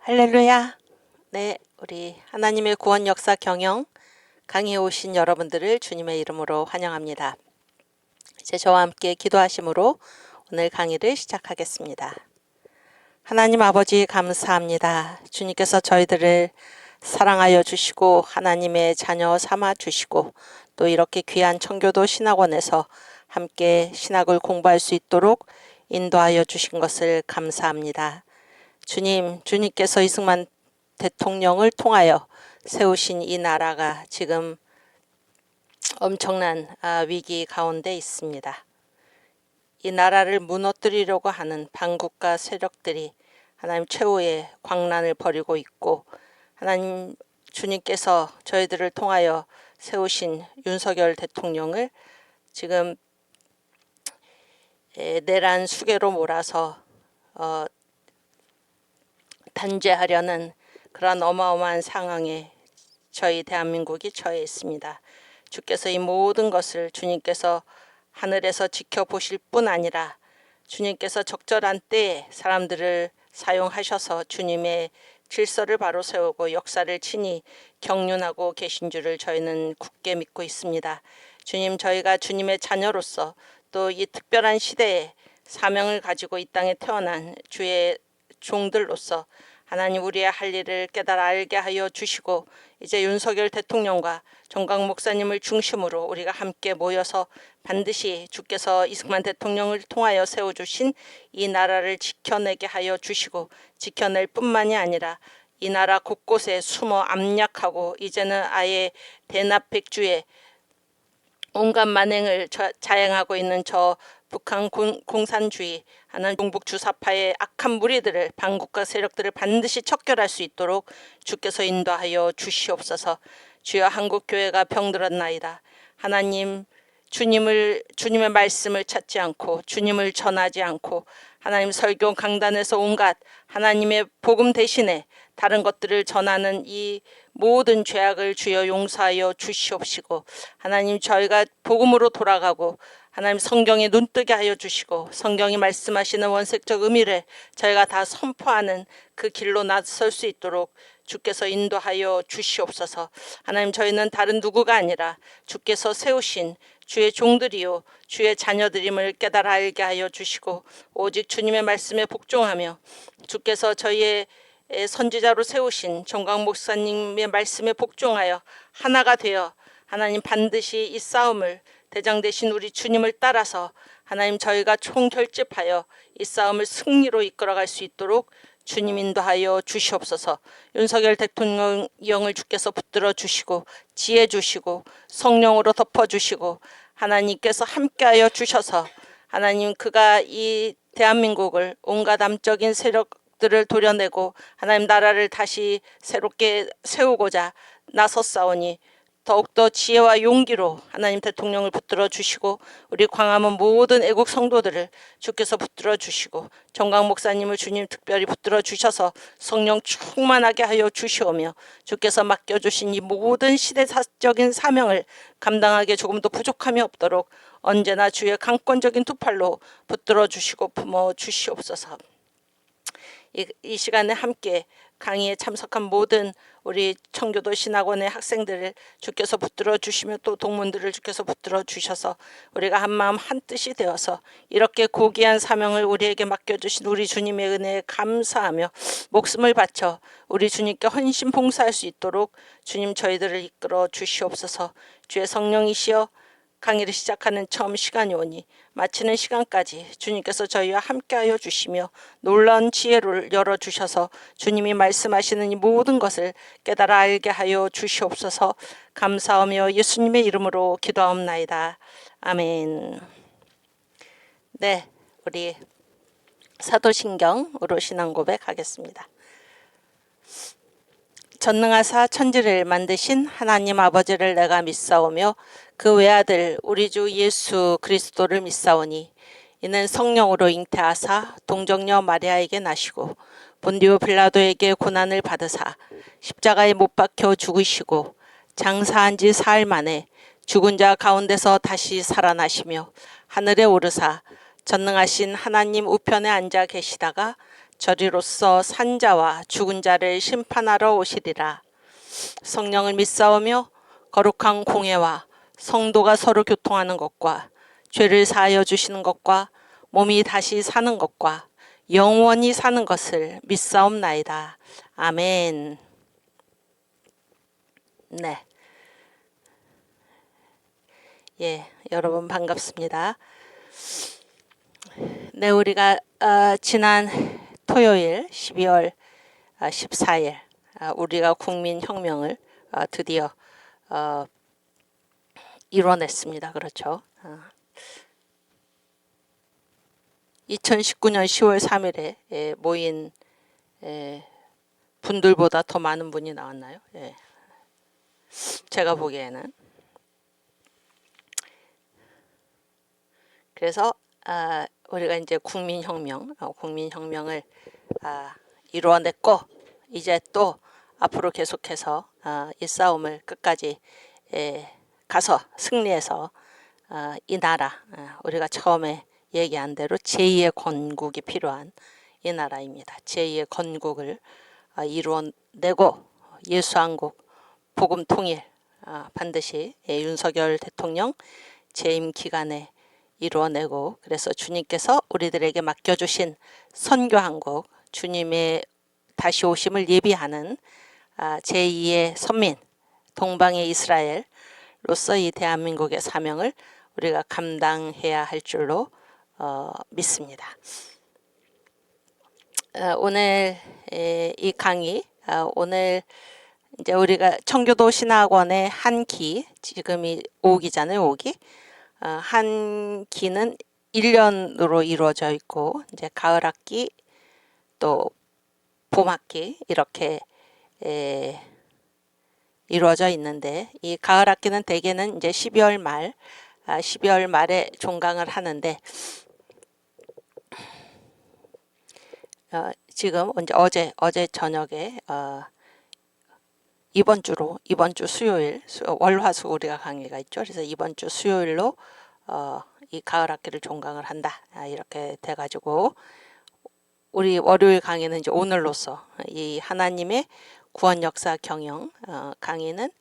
할렐루야. 네, 우리 하나님의 구원 역사 경영 강의에 오신 여러분들을 주님의 이름으로 환영합니다. 이제 저와 함께 기도하심으로 오늘 강의를 시작하겠습니다. 하나님 아버지 감사합니다. 주님께서 저희들을 사랑하여 주시고 하나님의 자녀 삼아 주시고 또 이렇게 귀한 청교도 신학원에서 함께 신학을 공부할 수 있도록 인도하여 주신 것을 감사합니다. 주님께서 이승만 대통령을 통하여 세우신 이 나라가 지금 엄청난 위기 가운데 있습니다. 이 나라를 무너뜨리려고 하는 반국가 세력들이 하나님 최후의 광란을 벌이고 있고, 하나님 주님께서 저희들을 통하여 세우신 윤석열 대통령을 지금 내란 수계로 몰아서 단죄하려는 그런 어마어마한 상황에 저희 대한민국이 처해 있습니다. 주께서 이 모든 것을 주님께서 하늘에서 지켜보실 뿐 아니라 주님께서 적절한 때에 사람들을 사용하셔서 주님의 질서를 바로 세우고 역사를 친히 경륜하고 계신 줄을 저희는 굳게 믿고 있습니다. 주님, 저희가 주님의 자녀로서 또 이 특별한 시대에 사명을 가지고 이 땅에 태어난 주의 종들로서 하나님 우리의 할 일을 깨달아 알게 하여 주시고, 이제 윤석열 대통령과 정강 목사님을 중심으로 우리가 함께 모여서 반드시 주께서 이승만 대통령을 통하여 세워주신 이 나라를 지켜내게 하여 주시고, 지켜낼 뿐만이 아니라 이 나라 곳곳에 숨어 압력하고 이제는 아예 대납백주의 온갖 만행을 자행하고 있는 저 북한 공산주의 하는 종북 주사파의 악한 무리들을, 반국가 세력들을 반드시 척결할 수 있도록 주께서 인도하여 주시옵소서. 주여, 한국교회가 병들었나이다. 하나님, 주님의 말씀을 찾지 않고 주님을 전하지 않고 하나님 설교 강단에서 온갖 하나님의 복음 대신에 다른 것들을 전하는 이 모든 죄악을 주여 용서하여 주시옵시고, 하나님 저희가 복음으로 돌아가고 하나님 성경에 눈뜨게 하여 주시고 성경이 말씀하시는 원색적 의미를 저희가 다 선포하는 그 길로 나설 수 있도록 주께서 인도하여 주시옵소서. 하나님, 저희는 다른 누구가 아니라 주께서 세우신 주의 종들이요 주의 자녀들임을 깨달아 알게 하여 주시고, 오직 주님의 말씀에 복종하며 주께서 저희의 선지자로 세우신 정강 목사님의 말씀에 복종하여 하나가 되어 하나님 반드시 이 싸움을 대장 되신 우리 주님을 따라서 하나님 저희가 총결집하여 이 싸움을 승리로 이끌어갈 수 있도록 주님 인도하여 주시옵소서. 윤석열 대통령을 주께서 붙들어 주시고 지혜 주시고 성령으로 덮어 주시고 하나님께서 함께하여 주셔서 하나님 그가 이 대한민국을 온갖 암적인 세력들을 도려내고 하나님 나라를 다시 새롭게 세우고자 나섰사오니 더욱더 지혜와 용기로 하나님 대통령을 붙들어 주시고 우리 광화문 모든 애국 성도들을 주께서 붙들어 주시고 정강 목사님을 주님 특별히 붙들어 주셔서 성령 충만하게 하여 주시오며 주께서 맡겨주신 이 모든 시대사적인 사명을 감당하기에 조금도 부족함이 없도록 언제나 주의 강권적인 두 팔로 붙들어 주시고 품어 주시옵소서. 이 시간에 함께 강의에 참석한 모든 우리 청교도 신학원의 학생들을 주께서 붙들어 주시며 또 동문들을 주께서 붙들어 주셔서 우리가 한마음 한뜻이 되어서 이렇게 고귀한 사명을 우리에게 맡겨주신 우리 주님의 은혜에 감사하며 목숨을 바쳐 우리 주님께 헌신 봉사할 수 있도록 주님 저희들을 이끌어 주시옵소서. 주의 성령이시여, 강의를 시작하는 처음 시간이 오니 마치는 시간까지 주님께서 저희와 함께하여 주시며 놀라운 지혜를 열어주셔서 주님이 말씀하시는 이 모든 것을 깨달아 알게 하여 주시옵소서. 감사하며 예수님의 이름으로 기도하옵나이다. 아멘. 네, 우리 사도신경으로 신앙 고백하겠습니다. 전능하사 천지를 만드신 하나님 아버지를 내가 믿사오며 그 외아들 우리 주 예수 그리스도를 믿사오니 이는 성령으로 잉태하사 동정녀 마리아에게 나시고 본디오 빌라도에게 고난을 받으사 십자가에 못 박혀 죽으시고 장사한 지 사흘 만에 죽은 자 가운데서 다시 살아나시며 하늘에 오르사 전능하신 하나님 우편에 앉아 계시다가 저리로서 산자와 죽은 자를 심판하러 오시리라. 성령을 믿사오며 거룩한 공회와 성도가 서로 교통하는 것과 죄를 사하여 주시는 것과 몸이 다시 사는 것과 영원히 사는 것을 믿사옵나이다. 아멘. 네. 여러분 반갑습니다. 네, 우리가 지난 토요일 12월 14일 우리가 국민혁명을 드디어 이뤄냈습니다. 그렇죠. 2019년 10월 3일에 모인 분들보다 더 많은 분이 나왔나요? 제가 보기에는. 그래서 우리가 이제 국민혁명을 이루어냈고, 이제 또 앞으로 계속해서 이 싸움을 끝까지 가서 승리해서 이 나라, 우리가 처음에 얘기한 대로 제2의 건국이 필요한 이 나라입니다. 제2의 건국을 이루어내고 예수한국 복음 통일 반드시 윤석열 대통령 재임 기간에 이루어내고, 그래서 주님께서 우리들에게 맡겨주신 선교한국, 주님의 다시 오심을 예비하는 제2의 선민, 동방의 이스라엘로서 이 대한민국의 사명을 우리가 감당해야 할 줄로 믿습니다. 오늘 이 강의, 오늘 이제 우리가 청교도 신학원의 한 기, 지금이 5기잖아요, 5기. 한 기는 1년으로 이루어져 있고, 이제 가을 학기 또 봄 학기 이렇게 이루어져 있는데, 이 가을 학기는 대개는 이제 12월 말에 종강을 하는데, 지금 이제 어제 저녁에 이번 주 수요일, 월화수 우리가 강의가 있죠. 그래서 이번 주 수요일로 이 가을 학기를 종강을 한다. 이렇게 돼가지고 우리 월요일 강의는 이제 오늘로써 이 하나님의 구원 역사 경영 강의는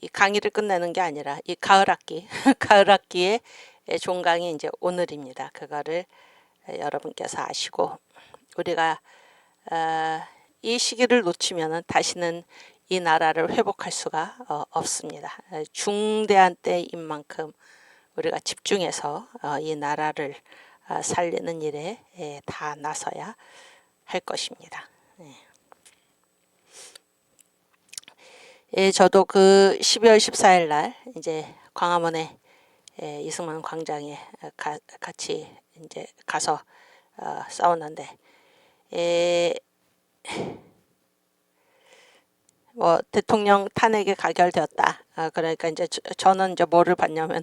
이 강의를 끝내는 게 아니라 이 가을 학기 가을 학기의 종강이 이제 오늘입니다. 그거를 여러분께서 아시고, 우리가 이 시기를 놓치면은 다시는 이 나라를 회복할 수가 없습니다. 중대한 때인 만큼 우리가 집중해서 이 나라를 살리는 일에 다 나서야 할 것입니다. 저도 그 12월 14일 날 이제 광화문에 이승만 광장에 같이 이제 가서 싸웠는데, 뭐 대통령 탄핵이 가결되었다. 그러니까 이제 저는 이제 뭐를 봤냐면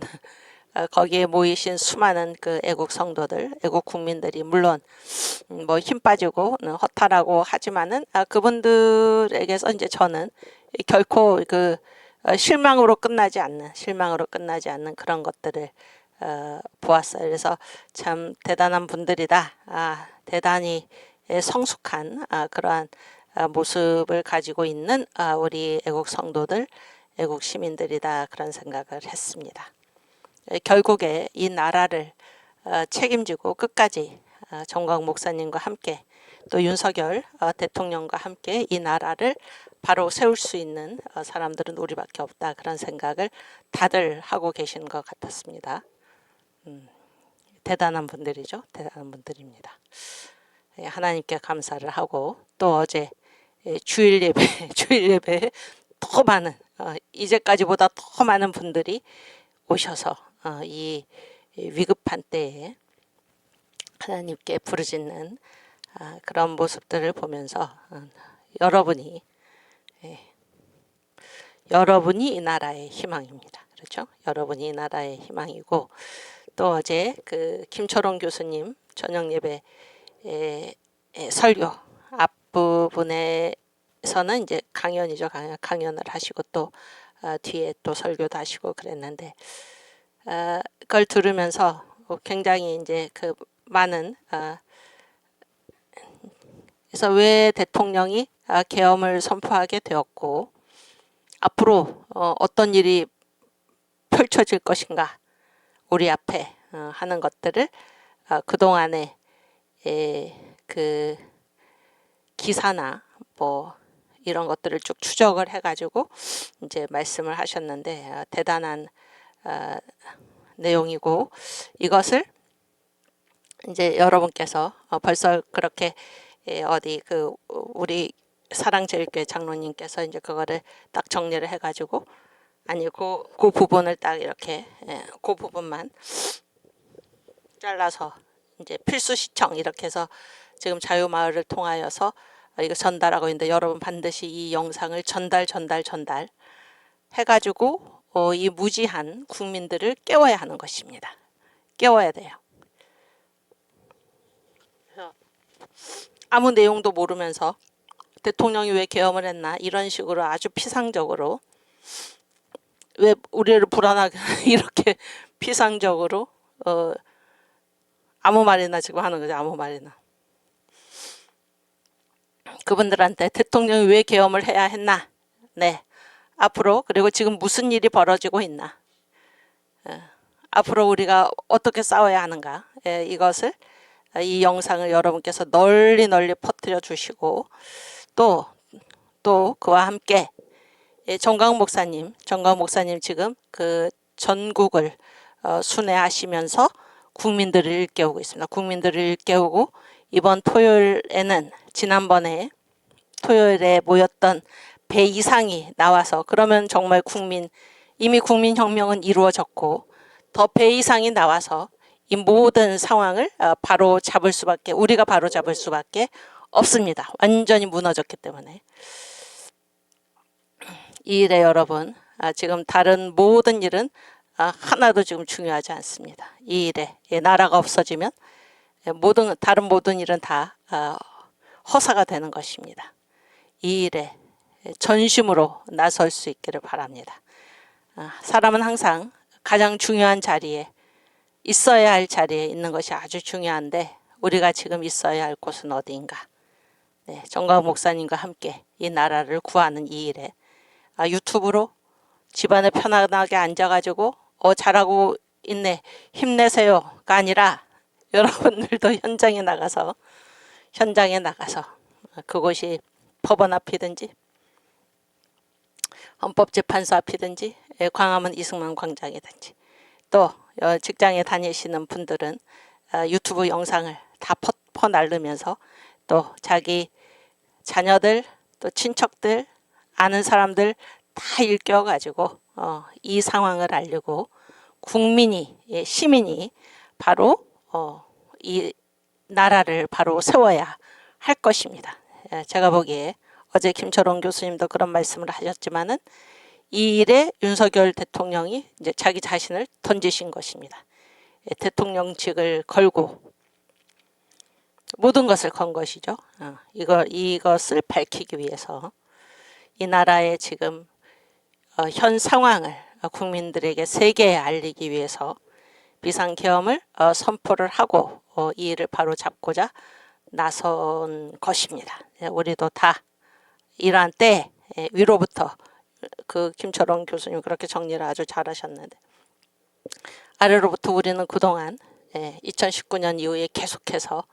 거기에 모이신 수많은 그 애국 성도들, 애국 국민들이 물론 뭐 힘 빠지고 허탈하고 하지만은 그분들에게서 이제 저는 결코 그 실망으로 끝나지 않는 그런 것들을 보았어요. 그래서 참 대단한 분들이다. 대단히 성숙한 그러한 모습을 가지고 있는 우리 애국 성도들, 애국 시민들이다, 그런 생각을 했습니다. 결국에 이 나라를 책임지고 끝까지 정광 목사님과 함께 또 윤석열 대통령과 함께 이 나라를 바로 세울 수 있는 사람들은 우리밖에 없다, 그런 생각을 다들 하고 계신 것 같았습니다. 대단한 분들이죠. 대단한 분들입니다. 하나님께 감사를 하고, 또 어제 주일 예배 더 많은 이제까지보다 더 많은 분들이 오셔서 이 위급한 때에 하나님께 부르짖는 그런 모습들을 보면서 여러분이 이 나라의 희망입니다. 그렇죠? 여러분이 이 나라의 희망이고, 또 어제 그 김철원 교수님 저녁 예배 설교 앞부분에서는 이제 강연이죠. 강연을 하시고 또 뒤에 또 설교도 하시고 그랬는데, 그걸 들으면서 굉장히 이제 그 많은 그래서 왜 대통령이 계엄을 선포하게 되었고 앞으로 어떤 일이 펼쳐질 것인가 우리 앞에 하는 것들을 그동안에 그 기사나 뭐 이런 것들을 쭉 추적을 해가지고 이제 말씀을 하셨는데 대단한 내용이고 이것을 이제 여러분께서 벌써 그렇게 어디 그 우리 사랑제일교회 장로님께서 이제 그거를 딱 정리를 해가지고 아니 그 부분을 딱 이렇게 그 부분만 잘라서 이제 필수 시청 이렇게 해서 지금 자유마을을 통하여서 이거 전달하고 있는데 여러분 반드시 이 영상을 전달 해가지고 이 무지한 국민들을 깨워야 하는 것입니다. 깨워야 돼요. 아무 내용도 모르면서 대통령이 왜 계엄을 했나 이런 식으로 아주 피상적으로 왜 우리를 불안하게 이렇게 피상적으로 아무 말이나 지금 하는 거죠. 아무 말이나. 그분들한테 대통령이 왜 계엄을 해야 했나? 네. 앞으로 그리고 지금 무슨 일이 벌어지고 있나? 앞으로 우리가 어떻게 싸워야 하는가? 이것을 이 영상을 여러분께서 널리 퍼뜨려 주시고 또 그와 함께 정광 목사님 지금 그 전국을 순회하시면서 국민들을 일깨우고 있습니다. 국민들을 일깨우고 이번 토요일에는 지난번에 토요일에 모였던 배 이상이 나와서 그러면 정말 이미 국민혁명은 이루어졌고 더 배 이상이 나와서 이 모든 상황을 바로 잡을 수밖에 우리가 바로 잡을 수밖에 없습니다. 완전히 무너졌기 때문에 이 일에 여러분 지금 다른 모든 일은 하나도 지금 중요하지 않습니다. 이 일에 나라가 없어지면 다른 모든 일은 다 허사가 되는 것입니다. 이 일에 전심으로 나설 수 있기를 바랍니다. 사람은 항상 가장 중요한 자리에 있어야 할 자리에 있는 것이 아주 중요한데 우리가 지금 있어야 할 곳은 어디인가? 네, 정광 목사님과 함께 이 나라를 구하는 이 일에 유튜브로 집안에 편안하게 앉아가지고 잘하고 있네 힘내세요가 아니라 여러분들도 현장에 나가서 그곳이 법원 앞이든지 헌법재판소 앞이든지 광화문 이승만 광장이든지 또 직장에 다니시는 분들은 유튜브 영상을 다 퍼날르면서 또 자기 자녀들 또 친척들 아는 사람들 다 일깨워가지고 이 상황을 알리고 시민이 바로 이 나라를 바로 세워야 할 것입니다. 제가 보기에 어제 김철원 교수님도 그런 말씀을 하셨지만은 이 일에 윤석열 대통령이 이제 자기 자신을 던지신 것입니다. 대통령직을 걸고 모든 것을 건 것이죠. 이것을 밝히기 위해서 이 나라의 지금 현 상황을 국민들에게 세계에 알리기 위해서 비상계엄을 선포를 하고 이 일을 바로 잡고자 나선 것입니다. 우리도 다 이러한 때 위로부터 그 김철원 교수님 그렇게 정리를 아주 잘하셨는데 아래로부터 우리는 그동안 2019년 이후에 계속해서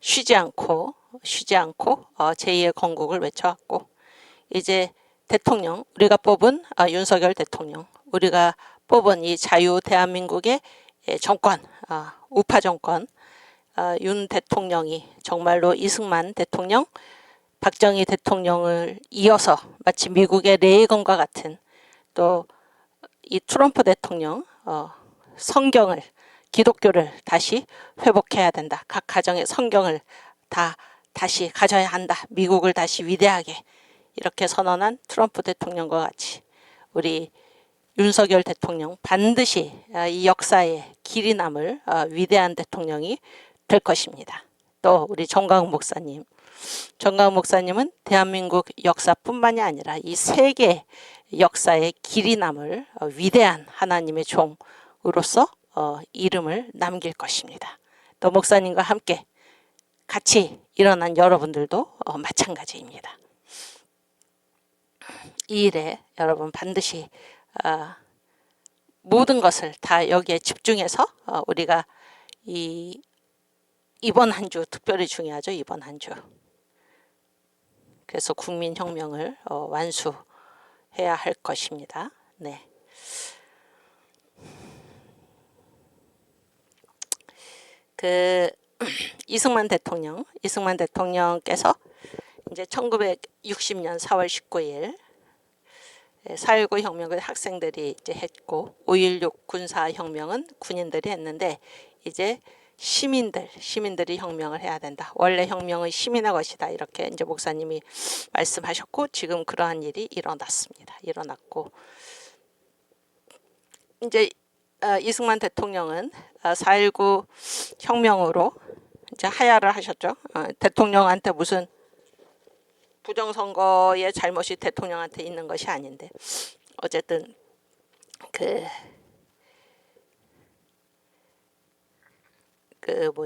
쉬지 않고 제2의 건국을 외쳐왔고 이제 대통령 우리가 뽑은 윤석열 대통령 우리가 뽑은 이 자유 대한민국의 정권 우파 정권 윤 대통령이 정말로 이승만 대통령 박정희 대통령을 이어서 마치 미국의 레이건과 같은 또 이 트럼프 대통령 성경을 기독교를 다시 회복해야 된다. 각 가정의 성경을 다시 가져야 한다. 미국을 다시 위대하게 이렇게 선언한 트럼프 대통령과 같이 우리 윤석열 대통령 반드시 이 역사에 길이 남을 위대한 대통령이 될 것입니다. 또 우리 정광 목사님은 대한민국 역사뿐만이 아니라 이 세계 역사에 길이 남을 위대한 하나님의 종으로서 이름을 남길 것입니다. 또 목사님과 함께 같이 일어난 여러분들도 마찬가지입니다. 이 일에 여러분 반드시 모든 것을 다 여기에 집중해서 우리가 이번 한 주 특별히 중요하죠. 이번 한 주. 그래서 국민혁명을 완수해야 할 것입니다. 네. 이승만 대통령께서 이제 1960년 4월 19일 4.19 혁명을 학생들이 이제 했고 5.16 군사혁명은 군인들이 했는데 이제 시민들이 혁명을 해야 된다. 원래 혁명은 시민의 것이다. 이렇게 이제 목사님이 말씀하셨고 지금 그러한 일이 일어났고 이제 이승만 대통령은 4.19 혁명으로 이제 하야를 하셨죠. 대통령한테 무슨 부정선거의 잘못이 대통령한테 있는 것이 아닌데 어쨌든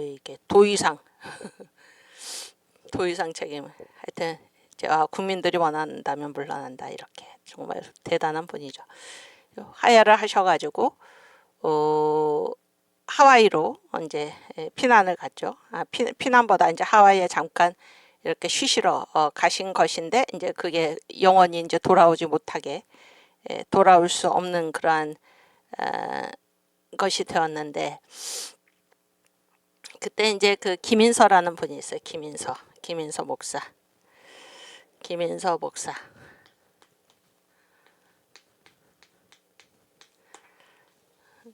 이게 도의상 책임을 하여튼 국민들이 원한다면 물러난다 이렇게 정말 대단한 분이죠. 하야를 하셔가지고 하와이로 이제 피난을 갔죠. 피난보다 이제 하와이에 잠깐 이렇게 쉬시러 가신 것인데 이제 그게 영원히 이제 돌아오지 못하게 돌아올 수 없는 그러한 것이 되었는데 그때 이제 김인서라는 분이 있어요. 김인서 목사.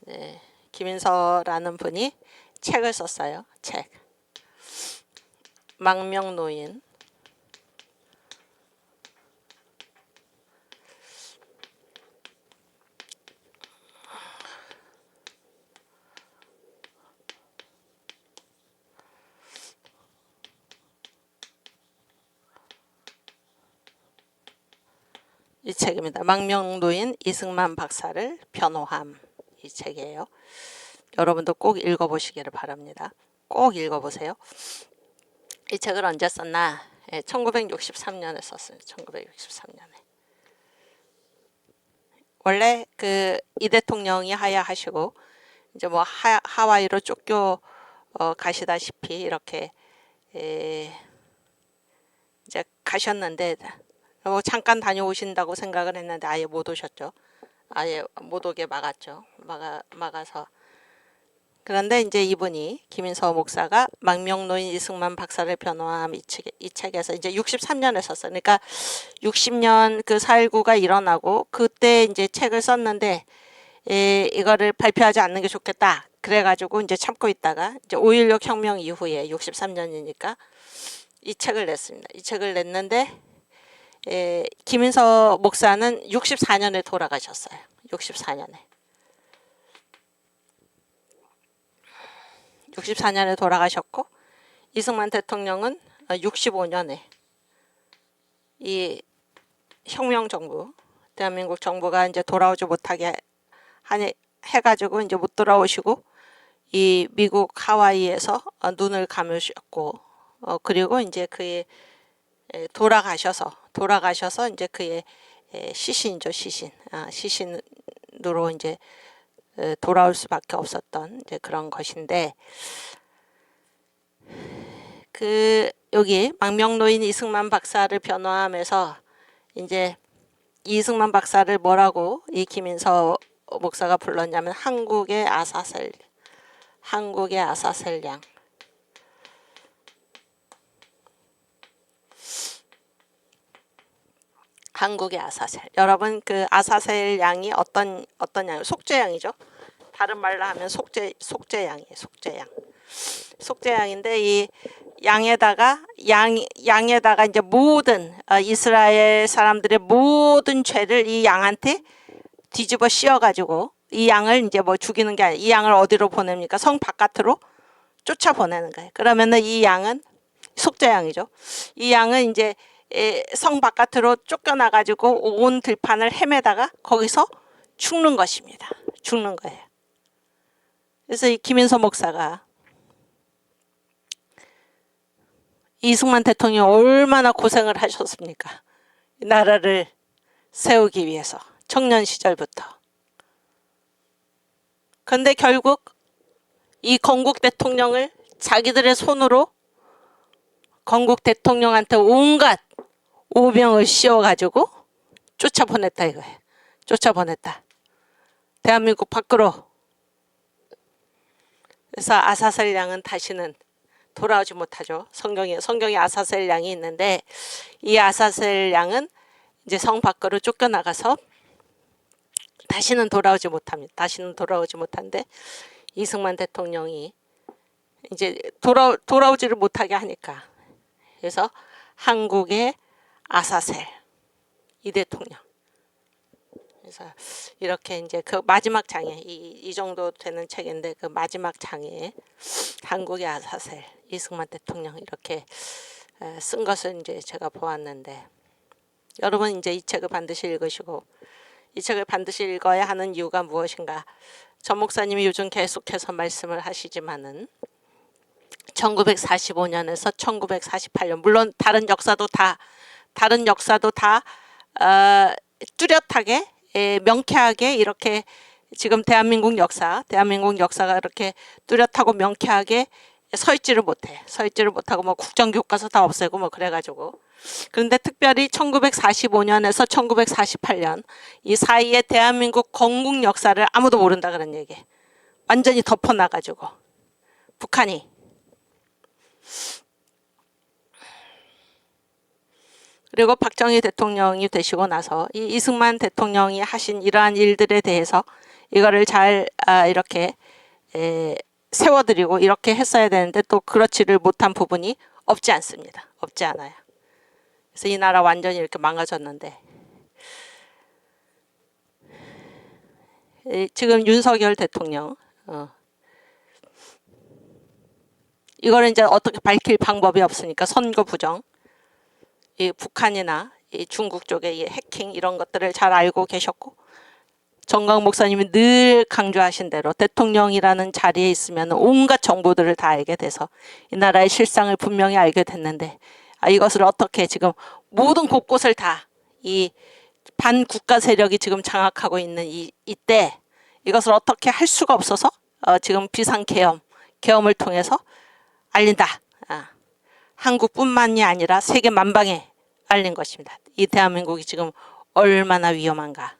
네, 김인서라는 분이 책을 썼어요. 망명노인. 이 책입니다. 망명노인 이승만 박사를 변호함. 이 책이에요. 여러분도 꼭 읽어보시기를 바랍니다. 꼭 읽어보세요. 이 책을 언제 썼나? 1963년에 썼어요. 1963년에. 원래 이 대통령이 하야하시고 이제 뭐 하와이로 쫓겨 가시다시피 이렇게 이제 가셨는데 뭐 잠깐 다녀오신다고 생각을 했는데 아예 못 오셨죠. 아예 못 오게 막았죠. 막아서. 그런데 이제 이분이 김인서 목사가 망명노인 이승만 박사를 변호함 이 책에서 이제 63년에 썼어요. 그러니까 60년 4.19가 일어나고 그때 이제 책을 썼는데 이거를 발표하지 않는 게 좋겠다. 그래가지고 이제 참고 있다가 이제 5.16 혁명 이후에 63년이니까 이 책을 냈습니다. 이 책을 냈는데 김인서 목사는 64년에 돌아가셨어요. 64년에 돌아가셨고 이승만 대통령은 65년에 이 혁명정부 대한민국 정부가 이제 돌아오지 못하게 해가지고 이제 못 돌아오시고 이 미국 하와이에서 눈을 감으셨고 그리고 이제 그의 돌아가셔서 이제 그의 시신이죠. 시신으로 이제 돌아올 수밖에 없었던 이제 그런 것인데 여기 망명노인 이승만 박사를 변호함에서 이제 이승만 박사를 뭐라고 이 김인서 목사가 불렀냐면 한국의 아사셀 양. 한국의 아사셀. 여러분 아사셀 양이 어떤 양이에요? 속죄양이죠. 다른 말로 하면 속죄양이에요. 속죄양인데 이 양에다가 이제 모든 이스라엘 사람들의 모든 죄를 이 양한테 뒤집어 씌워가지고 이 양을 이제 뭐 죽이는 게 아니라 이 양을 어디로 보냅니까? 성 바깥으로 쫓아 보내는 거예요. 그러면은 이 양은 속죄양이죠. 이 양은 이제 성 바깥으로 쫓겨나가지고 온 들판을 헤매다가 거기서 죽는 것입니다. 죽는 거예요. 그래서 이 김인서 목사가 이승만 대통령이 얼마나 고생을 하셨습니까? 이 나라를 세우기 위해서 청년 시절부터. 그런데 결국 이 건국 대통령을 자기들의 손으로 건국 대통령한테 온갖 오명을 씌워가지고 쫓아보냈다 이거예요. 쫓아보냈다. 대한민국 밖으로. 그래서 아사셀 양은 다시는 돌아오지 못하죠. 성경에 아사셀 양이 있는데 이 아사셀 양은 이제 성 밖으로 쫓겨나가서 다시는 돌아오지 못합니다. 다시는 돌아오지 못한데 이승만 대통령이 이제 돌아오지를 못하게 하니까 그래서 한국의 아사셀 이 대통령. 그래서 이렇게 이제 그 마지막 장에 이 정도 되는 책인데 그 마지막 장에 한국의 아사셀 이승만 대통령 이렇게 쓴 것을 이제 제가 보았는데 여러분 이제 이 책을 반드시 읽으시고 이 책을 반드시 읽어야 하는 이유가 무엇인가? 전 목사님이 요즘 계속해서 말씀을 하시지만은 1945년에서 1948년 물론 다른 역사도 다 뚜렷하게 명쾌하게 이렇게 지금 대한민국 역사가 이렇게 뚜렷하고 명쾌하게 서 있지를 못하고 뭐 국정교과서 다 없애고 뭐 그래가지고 그런데 특별히 1945년에서 1948년 이 사이에 대한민국 건국 역사를 아무도 모른다 그런 얘기 완전히 덮어놔가지고 북한이 그리고 박정희 대통령이 되시고 나서 이 이승만 대통령이 하신 이러한 일들에 대해서 이거를 잘 이렇게 세워드리고 이렇게 했어야 되는데 또 그렇지를 못한 부분이 없지 않습니다. 없지 않아요. 그래서 이 나라 완전히 이렇게 망가졌는데 지금 윤석열 대통령 이거를 이제 어떻게 밝힐 방법이 없으니까 선거 부정 이 북한이나 이 중국 쪽의 이 해킹 이런 것들을 잘 알고 계셨고 정강 목사님이 늘 강조하신 대로 대통령이라는 자리에 있으면 온갖 정보들을 다 알게 돼서 이 나라의 실상을 분명히 알게 됐는데 이것을 어떻게 지금 모든 곳곳을 다 이 반국가 세력이 지금 장악하고 있는 이때 이것을 어떻게 할 수가 없어서 지금 비상계엄을 통해서 알린다. 한국뿐만이 아니라 세계 만방에 알린 것입니다. 이 대한민국이 지금 얼마나 위험한가.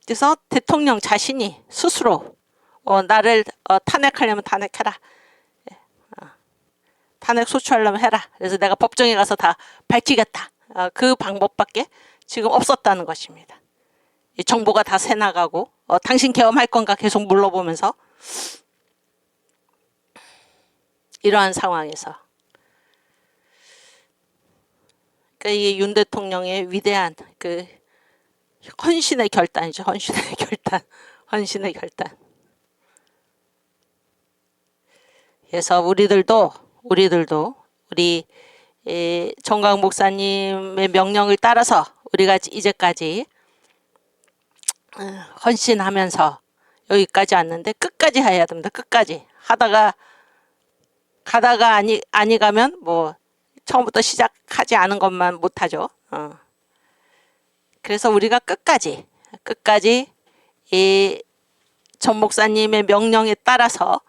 그래서 대통령 자신이 스스로 나를 탄핵하려면 탄핵해라. 탄핵 소추하려면 해라. 그래서 내가 법정에 가서 다 밝히겠다. 그 방법밖에 지금 없었다는 것입니다. 이 정보가 다 새나가고 당신 계엄할 건가 계속 물어보면서 이러한 상황에서 이 윤 대통령의 위대한 그 헌신의 결단이죠. 헌신의 결단. 그래서 우리들도 우리 정강 목사님의 명령을 따라서 우리가 이제까지 헌신하면서 여기까지 왔는데 끝까지 해야 됩니다. 끝까지 가다가 아니 가면 뭐 처음부터 시작하지 않은 것만 못하죠. 그래서 우리가 끝까지 이 전 목사님의 명령에 따라서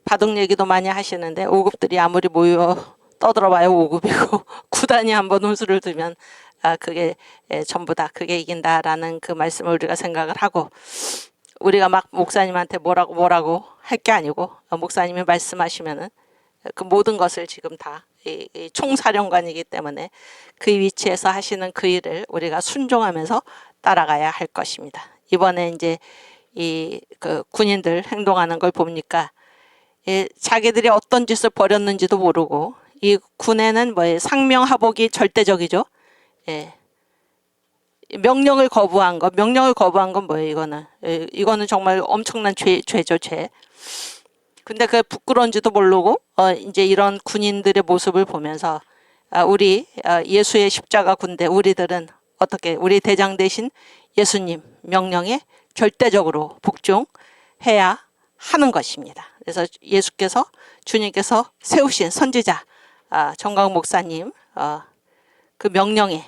바둑 얘기도 많이 하시는데 5급들이 아무리 모여 떠들어봐요 5급이고 9단이 한번 혼수를 두면 그게 전부 다 그게 이긴다라는 그 말씀을 우리가 생각을 하고 우리가 막 목사님한테 뭐라고 할 게 아니고 목사님이 말씀하시면은 그 모든 것을 지금 다 이 총사령관이기 때문에 그 위치에서 하시는 그 일을 우리가 순종하면서 따라가야 할 것입니다. 이번에 이제 이 그 군인들 행동하는 걸 보니까 자기들이 어떤 짓을 벌였는지도 모르고 이 군에는 뭐 상명하복이 절대적이죠. 명령을 거부한 건 뭐예요? 이거는 정말 엄청난 죄죠, 죄. 근데 그게 부끄러운지도 모르고 이제 이런 군인들의 모습을 보면서 우리 예수의 십자가 군대 우리들은 어떻게 우리 대장 대신 예수님 명령에 절대적으로 복종해야 하는 것입니다. 그래서 예수께서 주님께서 세우신 선지자 정광 목사님 그 명령에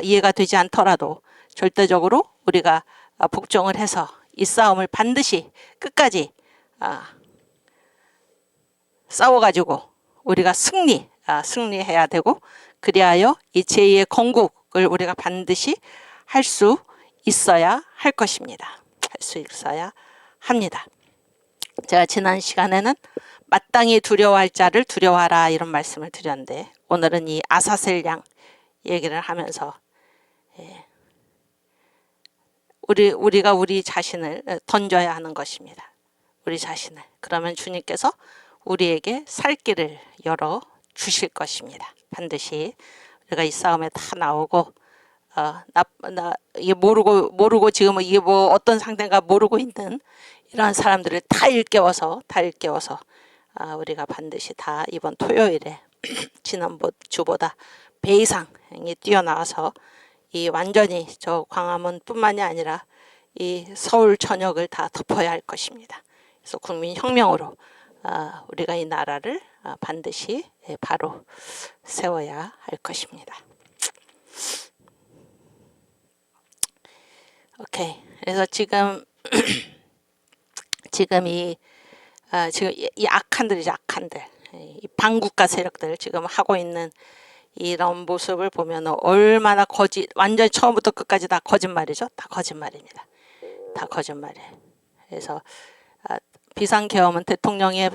이해가 되지 않더라도 절대적으로 우리가 복종을 해서 이 싸움을 반드시 끝까지 싸워가지고 우리가 승리해야 되고, 그리하여 이 제2의 건국을 우리가 반드시 할 수 있어야 할 것입니다. 할 수 있어야 합니다. 제가 지난 시간에는 마땅히 두려워할 자를 두려워하라 이런 말씀을 드렸는데, 오늘은 이 아사셀 양 얘기를 하면서 우리가 우리 자신을 던져야 하는 것입니다. 우리 자신을. 그러면 주님께서 우리에게 살 길을 열어 주실 것입니다. 반드시 우리가 이 싸움에 다 나오고 이게 모르고 지금 이게 뭐 어떤 상태인가 모르고 있는 이러한 사람들을 다 일깨워서 우리가 반드시 다 이번 토요일에 지난 주보다 배 이상이 뛰어나와서 이 완전히 저 광화문 뿐만이 아니라 이 서울 전역을 다 덮어야 할 것입니다. 그래서 국민혁명으로 우리가 이 나라를 반드시 바로 세워야 할 것입니다. 오케이. 그래서 지금 이 악한들이죠. 악한들. 이 반국가 세력들 지금 하고 있는 이런 모습을 보면 얼마나 완전 처음부터 끝까지 다 거짓말이죠. 다 거짓말입니다. 다 거짓말이에요. 그래서 비상계엄은 대통령의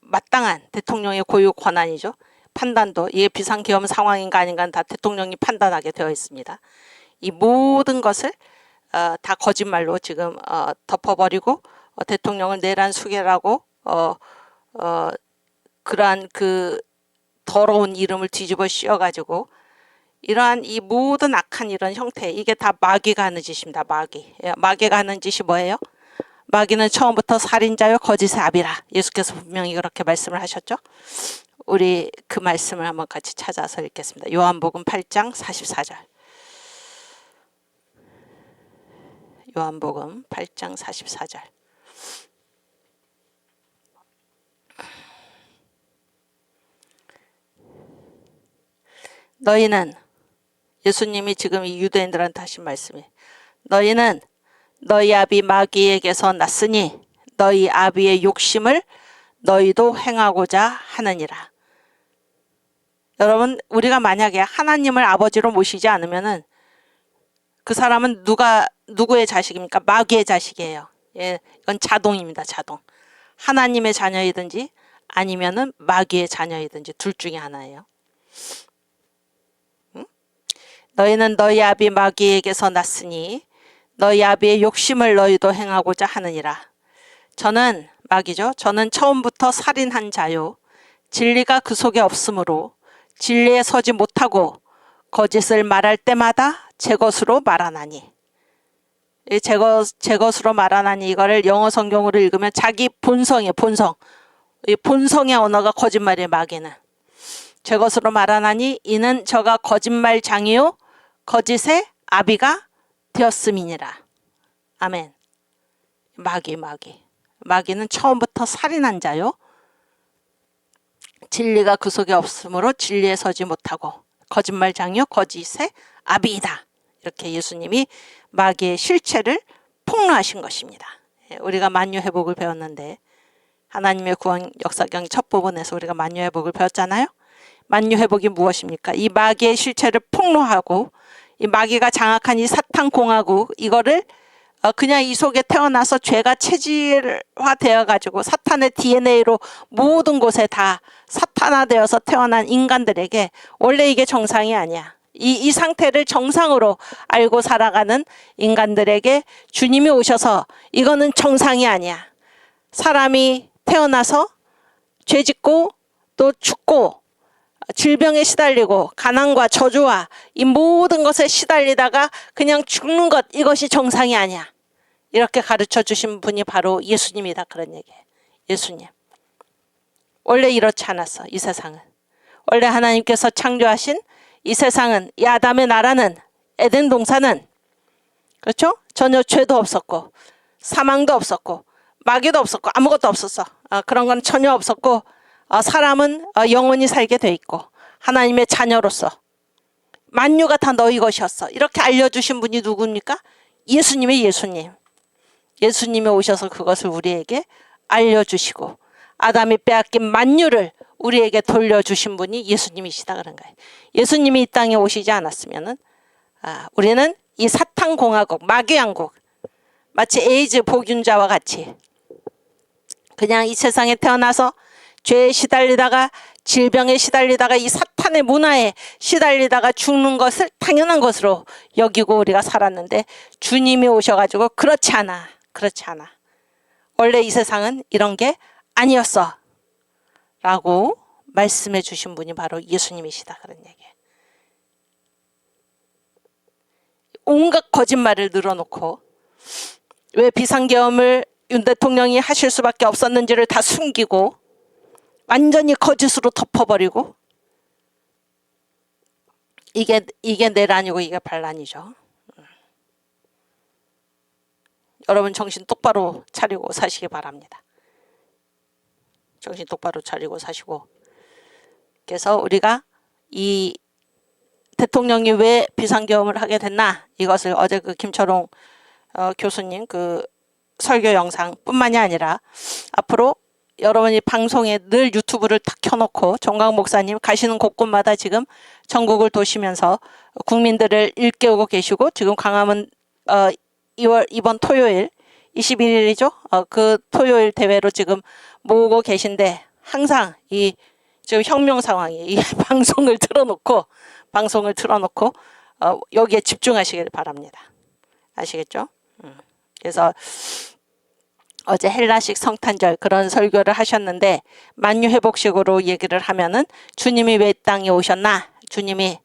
마땅한 대통령의 고유 권한이죠. 판단도 이게 비상계엄 상황인가 아닌가는 다 대통령이 판단하게 되어 있습니다. 이 모든 것을 다 거짓말로 지금 덮어버리고 대통령을 내란 수괴라고 그러한 그 더러운 이름을 뒤집어 씌워가지고 이러한 이 모든 악한 이런 형태, 이게 다 마귀가 하는 짓입니다. 마귀가 하는 짓이 뭐예요? 마귀는 처음부터 살인자요 거짓의 아비라. 예수께서 분명히 그렇게 말씀을 하셨죠. 우리 그 말씀을 한번 같이 찾아서 읽겠습니다. 요한복음 8장 44절. 요한복음 8장 44절. 너희는, 예수님이 지금 이 유대인들한테 하신 말씀이, 너희는 너희 아비 마귀에게서 났으니 너희 아비의 욕심을 너희도 행하고자 하느니라. 여러분, 우리가 만약에 하나님을 아버지로 모시지 않으면은 그 사람은 누구의 자식입니까? 마귀의 자식이에요. 이건 자동입니다. 자동. 하나님의 자녀이든지 아니면은 마귀의 자녀이든지 둘 중에 하나예요. 너희는 너희 아비 마귀에게서 났으니 너희 아비의 욕심을 너희도 행하고자 하느니라. 저는 마귀죠. 저는 처음부터 살인한 자요. 진리가 그 속에 없으므로 진리에 서지 못하고 거짓을 말할 때마다 제 것으로 말하나니. 제 것으로 말하나니, 이거를 영어 성경으로 읽으면 자기 본성이에요. 본성. 이 본성의 언어가 거짓말이에요. 마귀는. 제 것으로 말하나니 이는 저가 거짓말장이요 거짓의 아비가 되었음이니라. 아멘. 마귀는 처음부터 살인한 자요. 진리가 그 속에 없으므로 진리에 서지 못하고 거짓말장이요 거짓의 아비이다. 이렇게 예수님이 마귀의 실체를 폭로하신 것입니다. 우리가 만유회복을 배웠는데, 하나님의 구원 역사경 첫 부분에서 우리가 만유회복을 배웠잖아요. 만유회복이 무엇입니까? 이 마귀의 실체를 폭로하고 이 마귀가 장악한 이 사탄 공화국, 이거를 그냥 이 속에 태어나서 죄가 체질화되어 가지고 사탄의 DNA로 모든 곳에 다 사탄화되어서 태어난 인간들에게 원래 이게 정상이 아니야. 이 상태를 정상으로 알고 살아가는 인간들에게 주님이 오셔서 이거는 정상이 아니야. 사람이 태어나서 죄짓고 또 죽고 질병에 시달리고 가난과 저주와 이 모든 것에 시달리다가 그냥 죽는 것, 이것이 정상이 아니야. 이렇게 가르쳐 주신 분이 바로 예수님이다. 그런 얘기예요. 예수님. 원래 이렇지 않았어. 이 세상은. 원래 하나님께서 창조하신 이 세상은, 이 아담의 나라는, 에덴 동산은, 그렇죠? 전혀 죄도 없었고 사망도 없었고 마귀도 없었고 아무것도 없었어. 그런 건 전혀 없었고 사람은 영원히 살게 돼 있고 하나님의 자녀로서 만유가 다 너희 것이었어. 이렇게 알려주신 분이 누굽니까? 예수님이 예수님이 오셔서 그것을 우리에게 알려주시고 아담이 빼앗긴 만유를 우리에게 돌려주신 분이 예수님이시다 그런 거예요. 예수님이 이 땅에 오시지 않았으면은 우리는 이 사탄 공화국, 마귀 왕국, 마치 에이즈 보균자와 같이 그냥 이 세상에 태어나서 죄에 시달리다가 질병에 시달리다가 이 사탄의 문화에 시달리다가 죽는 것을 당연한 것으로 여기고 우리가 살았는데 주님이 오셔가지고 그렇지 않아. 원래 이 세상은 이런 게 아니었어. 라고 말씀해 주신 분이 바로 예수님이시다 그런 얘기예요. 온갖 거짓말을 늘어놓고 왜 비상계엄을 윤 대통령이 하실 수밖에 없었는지를 다 숨기고 완전히 거짓으로 덮어버리고 이게 내란이고 이게 반란이죠. 여러분 정신 똑바로 차리고 사시기 바랍니다. 정신 똑바로 차리고 사시고 그래서 우리가 이 대통령이 왜 비상계엄을 하게 됐나 이것을 어제 그 김철웅 교수님 그 설교 영상 뿐만이 아니라 앞으로 여러분이 방송에 늘 유튜브를 딱 켜놓고 정광 목사님 가시는 곳곳마다 지금 전국을 도시면서 국민들을 일깨우고 계시고 지금 광화문 이번 토요일 21일이죠. 그 토요일 대회로 지금 모으고 계신데 항상 이 지금 혁명 상황이 이 방송을 틀어놓고 여기에 집중하시길 바랍니다. 아시겠죠? 그래서 어제 헬라식 성탄절 그런 설교를 하셨는데 만유회복식으로 얘기를 하면은 주님이 왜 땅에 오셨나? 주님이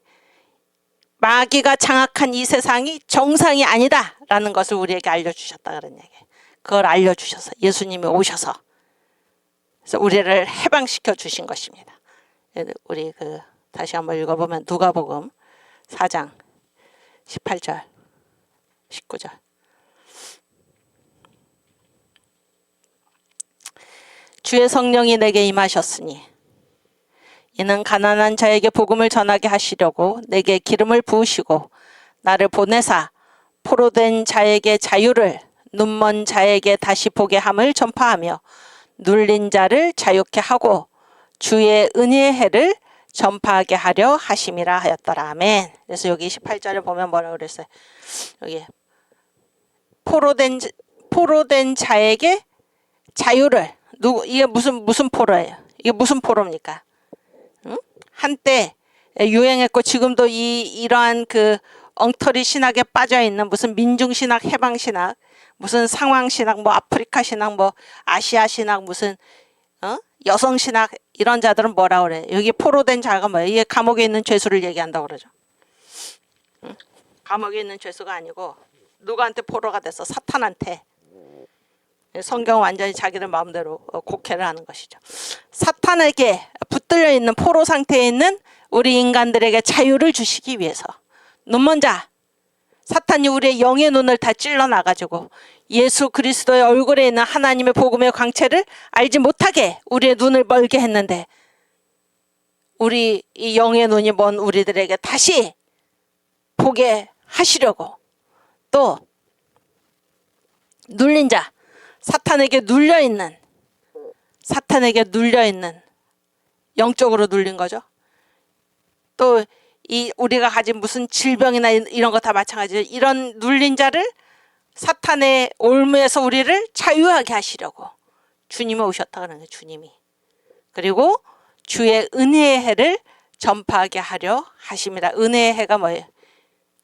마귀가 장악한 이 세상이 정상이 아니다 라는 것을 우리에게 알려주셨다 그런 얘기예요. 그걸 알려주셔서 예수님이 오셔서 그래서 우리를 해방시켜 주신 것입니다. 우리 다시 한번 읽어보면 누가복음 4장 18절 19절 주의 성령이 내게 임하셨으니 이는 가난한 자에게 복음을 전하게 하시려고 내게 기름을 부으시고 나를 보내사 포로된 자에게 자유를 눈먼 자에게 다시 보게 함을 전파하며 눌린 자를 자유케 하고 주의 은혜의 해를 전파하게 하려 하심이라 하였더라. 아멘. 그래서 여기 18절에 보면 뭐라고 그랬어요? 여기 포로된 자에게 자유를 이게 무슨 포로예요? 이게 무슨 포로입니까? 응? 한때 유행했고 지금도 이러한 그 엉터리 신학에 빠져 있는 무슨 민중 신학, 해방 신학, 무슨 상황 신학, 뭐 아프리카 신학, 뭐 아시아 신학, 무슨 여성 신학 이런 자들은 뭐라 그래? 여기 포로된 자가 뭐예요? 이게 감옥에 있는 죄수를 얘기한다고 그러죠. 응? 감옥에 있는 죄수가 아니고 누구한테 포로가 됐어? 사탄한테. 성경은 완전히 자기들 마음대로 곡해를 하는 것이죠. 사탄에게 붙들려 있는 포로 상태에 있는 우리 인간들에게 자유를 주시기 위해서 눈먼 자, 사탄이 우리의 영의 눈을 다 찔러놔가지고 예수 그리스도의 얼굴에 있는 하나님의 복음의 광채를 알지 못하게 우리의 눈을 멀게 했는데 우리 이 영의 눈이 먼 우리들에게 다시 보게 하시려고 또 눌린 자, 사탄에게 눌려있는 영적으로 눌린 거죠. 또 우리가 가진 무슨 질병이나 이런 거 다 마찬가지죠. 이런 눌린 자를 사탄의 올무에서 우리를 자유하게 하시려고 주님이 오셨다 그러는 거예요. 주님이. 그리고 주의 은혜의 해를 전파하게 하려 하심이라. 은혜의 해가 뭐예요?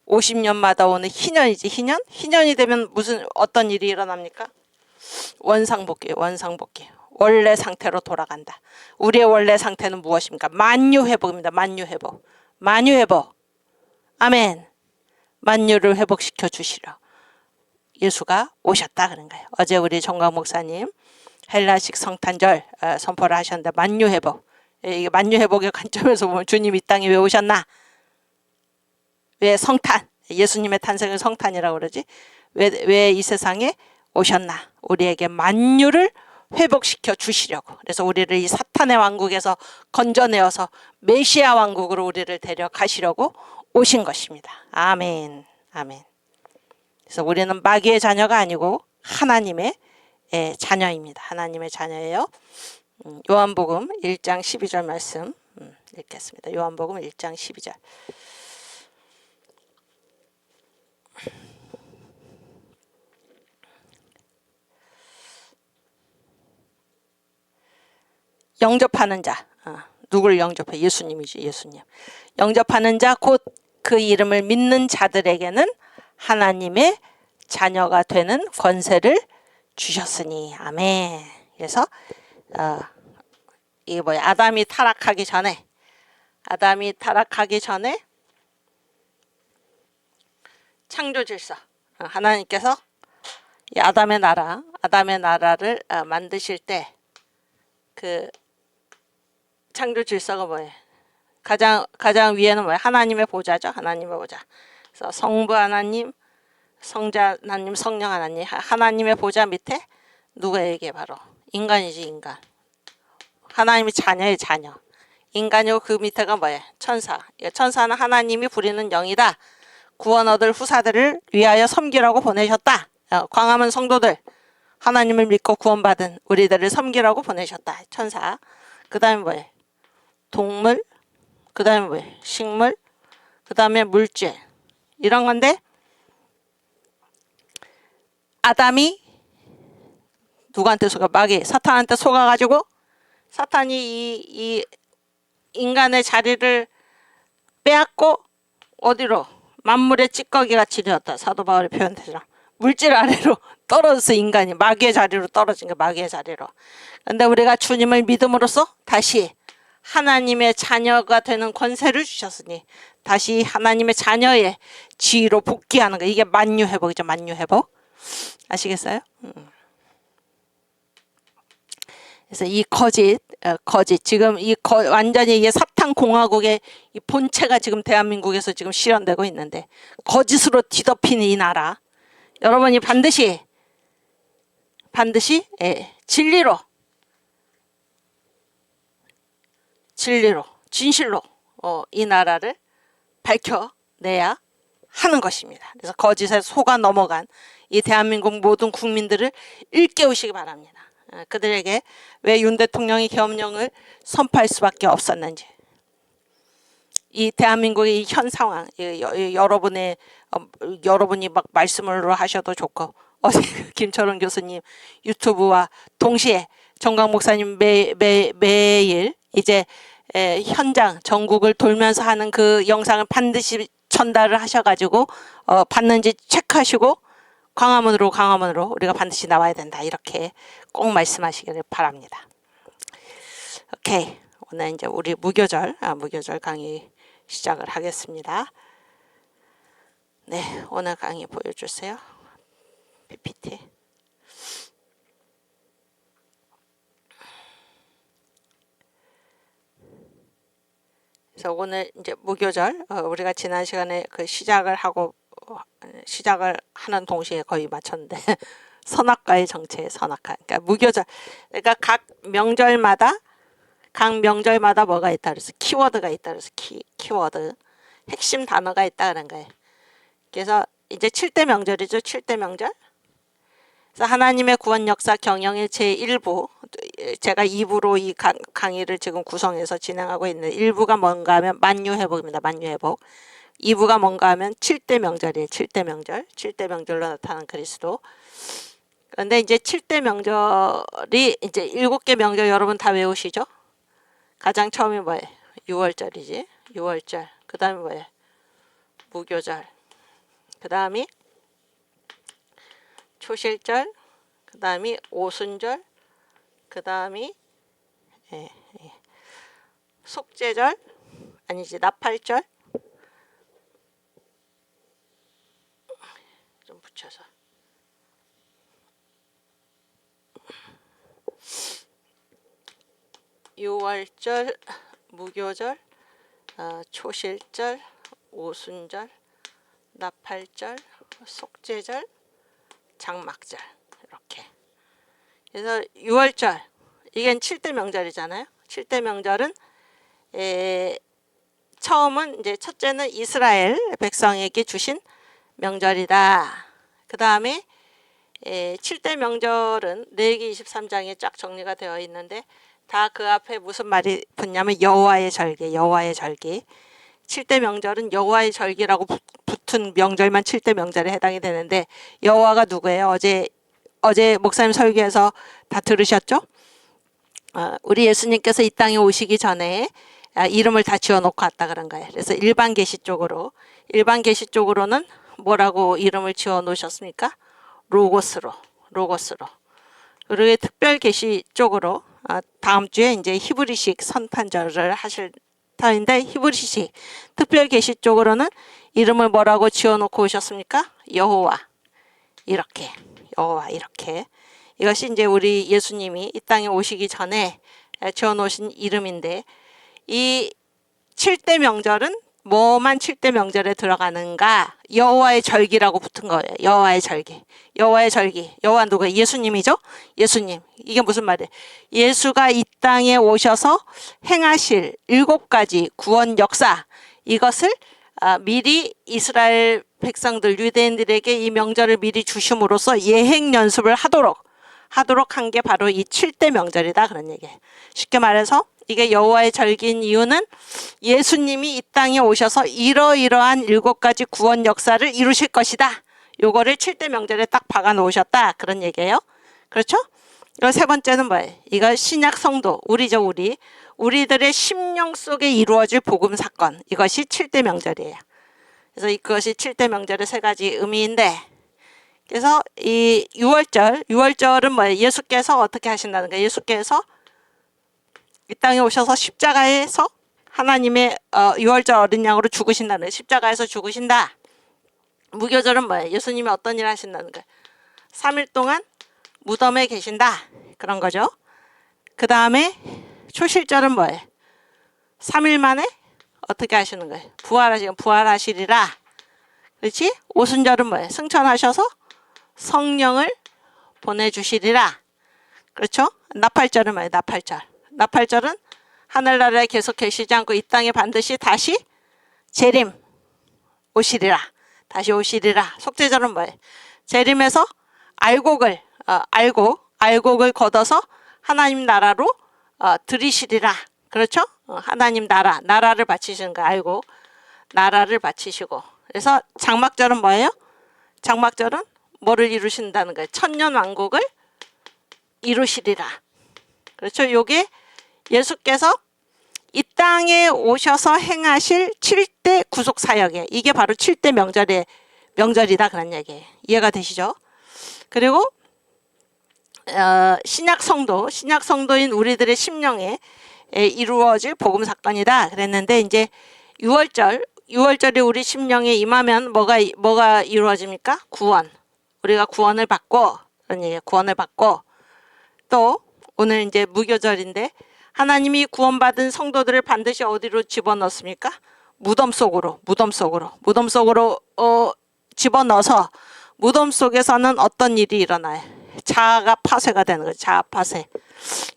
50년마다 오는 희년이지. 희년이 되면 어떤 일이 일어납니까? 원상복귀. 원래 상태로 돌아간다. 우리의 원래 상태는 무엇입니까? 만유회복입니다. 만유회복. 아멘. 만유를 회복시켜 주시려 예수가 오셨다 그런 거예요. 어제 우리 정광 목사님 헬라식 성탄절 선포를 하셨는데 만유회복. 이게 만유회복의 관점에서 보면 주님 이 땅에 왜 오셨나? 왜 성탄? 예수님의 탄생을 성탄이라고 그러지? 왜 이 세상에 오셨나? 우리에게 만유를 회복시켜 주시려고, 그래서 우리를 이 사탄의 왕국에서 건져내어서 메시아 왕국으로 우리를 데려가시려고 오신 것입니다. 아멘. 아멘. 그래서 우리는 마귀의 자녀가 아니고 하나님의 자녀입니다. 하나님의 자녀예요. 요한복음 1장 12절 말씀 읽겠습니다. 요한복음 1장 12절. 영접하는 자, 누구를 영접해? 예수님이지, 예수님. 영접하는 자, 곧 그 이름을 믿는 자들에게는 하나님의 자녀가 되는 권세를 주셨으니. 아멘. 그래서 이게 뭐야? 아담이 타락하기 전에 창조 질서, 하나님께서 이 아담의 나라를 만드실 때 그 창조 질서가 뭐예요? 가장 위에는 뭐예요? 하나님의 보좌죠. 하나님의 보좌. 그래서 성부 하나님, 성자 하나님, 성령 하나님, 하나님의 보좌 밑에 누구에게? 바로 인간이지, 인간. 하나님의 자녀의 자녀. 인간이고 그 밑에가 뭐예요? 천사. 천사는 하나님이 부리는 영이다. 구원 얻을 후사들을 위하여 섬기라고 보내셨다. 광화문 성도들, 하나님을 믿고 구원받은 우리들을 섬기라고 보내셨다. 천사. 그 다음에 뭐예요? 동물. 그 다음에 뭐예요? 식물. 그 다음에 물질. 이런 건데, 아담이 누구한테 속아? 마귀, 사탄한테 속아가지고 사탄이 이 인간의 자리를 빼앗고 어디로? 만물의 찌꺼기같이 되었다. 사도 바울의 표현대로 물질 아래로 떨어져서 인간이 마귀의 자리로 떨어진 거, 마귀의 자리로. 그런데 우리가 주님을 믿음으로써 다시 하나님의 자녀가 되는 권세를 주셨으니 다시 하나님의 자녀의 지위로 복귀하는 거. 이게 만유회복이죠. 만유회복. 아시겠어요? 그래서 이 거짓 지금 완전히 이게 사탄 공화국의 이 본체가 지금 대한민국에서 지금 실현되고 있는데, 거짓으로 뒤덮인 이 나라, 여러분이 반드시 진리로 진실로 이 나라를 밝혀내야 하는 것입니다. 그래서 거짓에 속아 넘어간 이 대한민국 모든 국민들을 일깨우시기 바랍니다. 그들에게 왜 윤 대통령이 계엄령을 선포할 수밖에 없었는지, 이 대한민국의 이 현 상황, 여러분이 막 말씀을 하셔도 좋고, 어제 김철원 교수님 유튜브와 동시에 정강 목사님 매일 이제 현장 전국을 돌면서 하는 그 영상을 반드시 전달을 하셔가지고 봤는지 체크하시고 광화문으로 우리가 반드시 나와야 된다, 이렇게 꼭 말씀하시기를 바랍니다. 오케이, 오늘 이제 우리 무교절 강의 시작을 하겠습니다. 네, 오늘 강의 보여주세요. PPT. 그래서 오늘 이제 무교절, 우리가 지난 시간에 그 시작을 하는 동시에 거의 마쳤는데 선악과의 정체, 선악과. 그러니까 무교절, 그러니까 각 명절마다 뭐가 있다 그래서 키워드가 있다 그래서 키워드, 핵심 단어가 있다 그런 거예요. 그래서 이제 7대 명절이죠. 7대 명절. 그래서 하나님의 구원 역사 경영의 제1부, 제가 2부로 이 강의를 지금 구성해서 진행하고 있는 1부가 뭔가 하면 만유회복입니다. 만유회복. 2부가 뭔가 하면 7대 명절이에요. 7대 명절. 7대 명절로 나타난 그리스도. 그런데 이제 7대 명절이 이제 7개 명절 여러분 다 외우시죠? 가장 처음이 뭐예요? 6월절이지. 6월절. 그 다음에 뭐예요? 무교절. 그 다음이 초실절. 그 다음이 오순절. 그 다음이 속죄절. 아니지, 나팔절. 좀 붙여서. 유월절, 무교절, 초실절, 오순절, 나팔절, 속죄절, 장막절, 이렇게 그래서 6월절, 이게 7대 명절이잖아요. 7대 명절은 처음은 이제 첫째는 이스라엘 백성에게 주신 명절이다. 그 다음에 7대 명절은 레위기 23장에 쫙 정리가 되어 있는데 다 그 앞에 무슨 말이 붙냐면 여호와의 절기, 여호와의 절기. 7대 명절은 여호와의 절기라고 붙은 명절만 7대 명절에 해당이 되는데 여호와가 누구예요? 어제 목사님 설교에서 다 들으셨죠? 우리 예수님께서 이 땅에 오시기 전에 이름을 다 지어놓고 왔다 그런 거예요. 그래서 일반 계시 쪽으로는 뭐라고 이름을 지어 놓으셨습니까? 로고스로. 그리고 특별 계시 쪽으로 다음 주에 이제 히브리식 선판절을 하실 터인데 히브리식 특별 계시 쪽으로는 이름을 뭐라고 지어놓고 오셨습니까? 여호와 이렇게. 이것이 이제 우리 예수님이 이 땅에 오시기 전에 지어놓으신 이름인데 이 7대 명절은 뭐만 7대 명절에 들어가는가? 여호와의 절기라고 붙은 거예요. 여호와의 절기. 여호와 누가? 예수님이죠? 예수님. 이게 무슨 말이에요? 예수가 이 땅에 오셔서 행하실 7가지 구원 역사, 이것을 미리 이스라엘 백성들, 유대인들에게 이 명절을 미리 주심으로써 예행 연습을 하도록 한 게 바로 이 7대 명절이다 그런 얘기예요. 쉽게 말해서 이게 여호와의 절기인 이유는 예수님이 이 땅에 오셔서 이러이러한 7가지 구원 역사를 이루실 것이다. 요거를 7대 명절에 딱 박아 놓으셨다 그런 얘기예요. 그렇죠? 그리고 세 번째는 뭐예요? 이거 신약 성도, 우리들의 심령 속에 이루어질 복음 사건, 이것이 7대 명절이에요. 그래서 이것이 7대 명절의 3가지 의미인데, 그래서 이 6월절은 뭐예요? 예수께서 어떻게 하신다는 거예요? 예수께서 이 땅에 오셔서 십자가에서 하나님의 6월절 어린 양으로 죽으신다는 거예요. 십자가에서 죽으신다. 무교절은 뭐예요? 예수님이 어떤 일을 하신다는 거예요? 3일 동안 무덤에 계신다. 그런 거죠. 그 다음에 초실절은 뭐예요? 3일 만에 어떻게 하시는 거예요? 부활하시리라. 그렇지? 오순절은 뭐예요? 승천하셔서 성령을 보내주시리라. 그렇죠? 나팔절은 뭐예요? 나팔절은 하늘나라에 계속 계시지 않고 이 땅에 반드시 다시 재림 오시리라. 속죄절은 뭐예요? 재림에서 알곡을 걷어서 하나님 나라로 들이시리라. 그렇죠? 하나님 나라를 바치시는 거예요. 나라를 바치시고. 그래서 장막절은 뭐예요? 장막절은 뭐를 이루신다는 거예요? 천년 왕국을 이루시리라. 그렇죠? 요게 예수께서 이 땅에 오셔서 행하실 7대 구속 사역이에요. 이게 바로 7대 명절이다 그런 얘기예요. 이해가 되시죠? 그리고 신약 성도인 우리들의 심령에 이루어질 복음 사건이다 그랬는데, 이제 6월절이 우리 심령에 임하면 뭐가 이루어집니까? 구원. 우리가 구원을 받고, 그런 얘기예요. 구원을 받고, 또 오늘 이제 무교절인데 하나님이 구원받은 성도들을 반드시 어디로 집어넣습니까? 무덤 속으로 집어넣어서 무덤 속에서는 어떤 일이 일어나요? 자아가 파쇄가 되는 거죠. 자아 파쇄.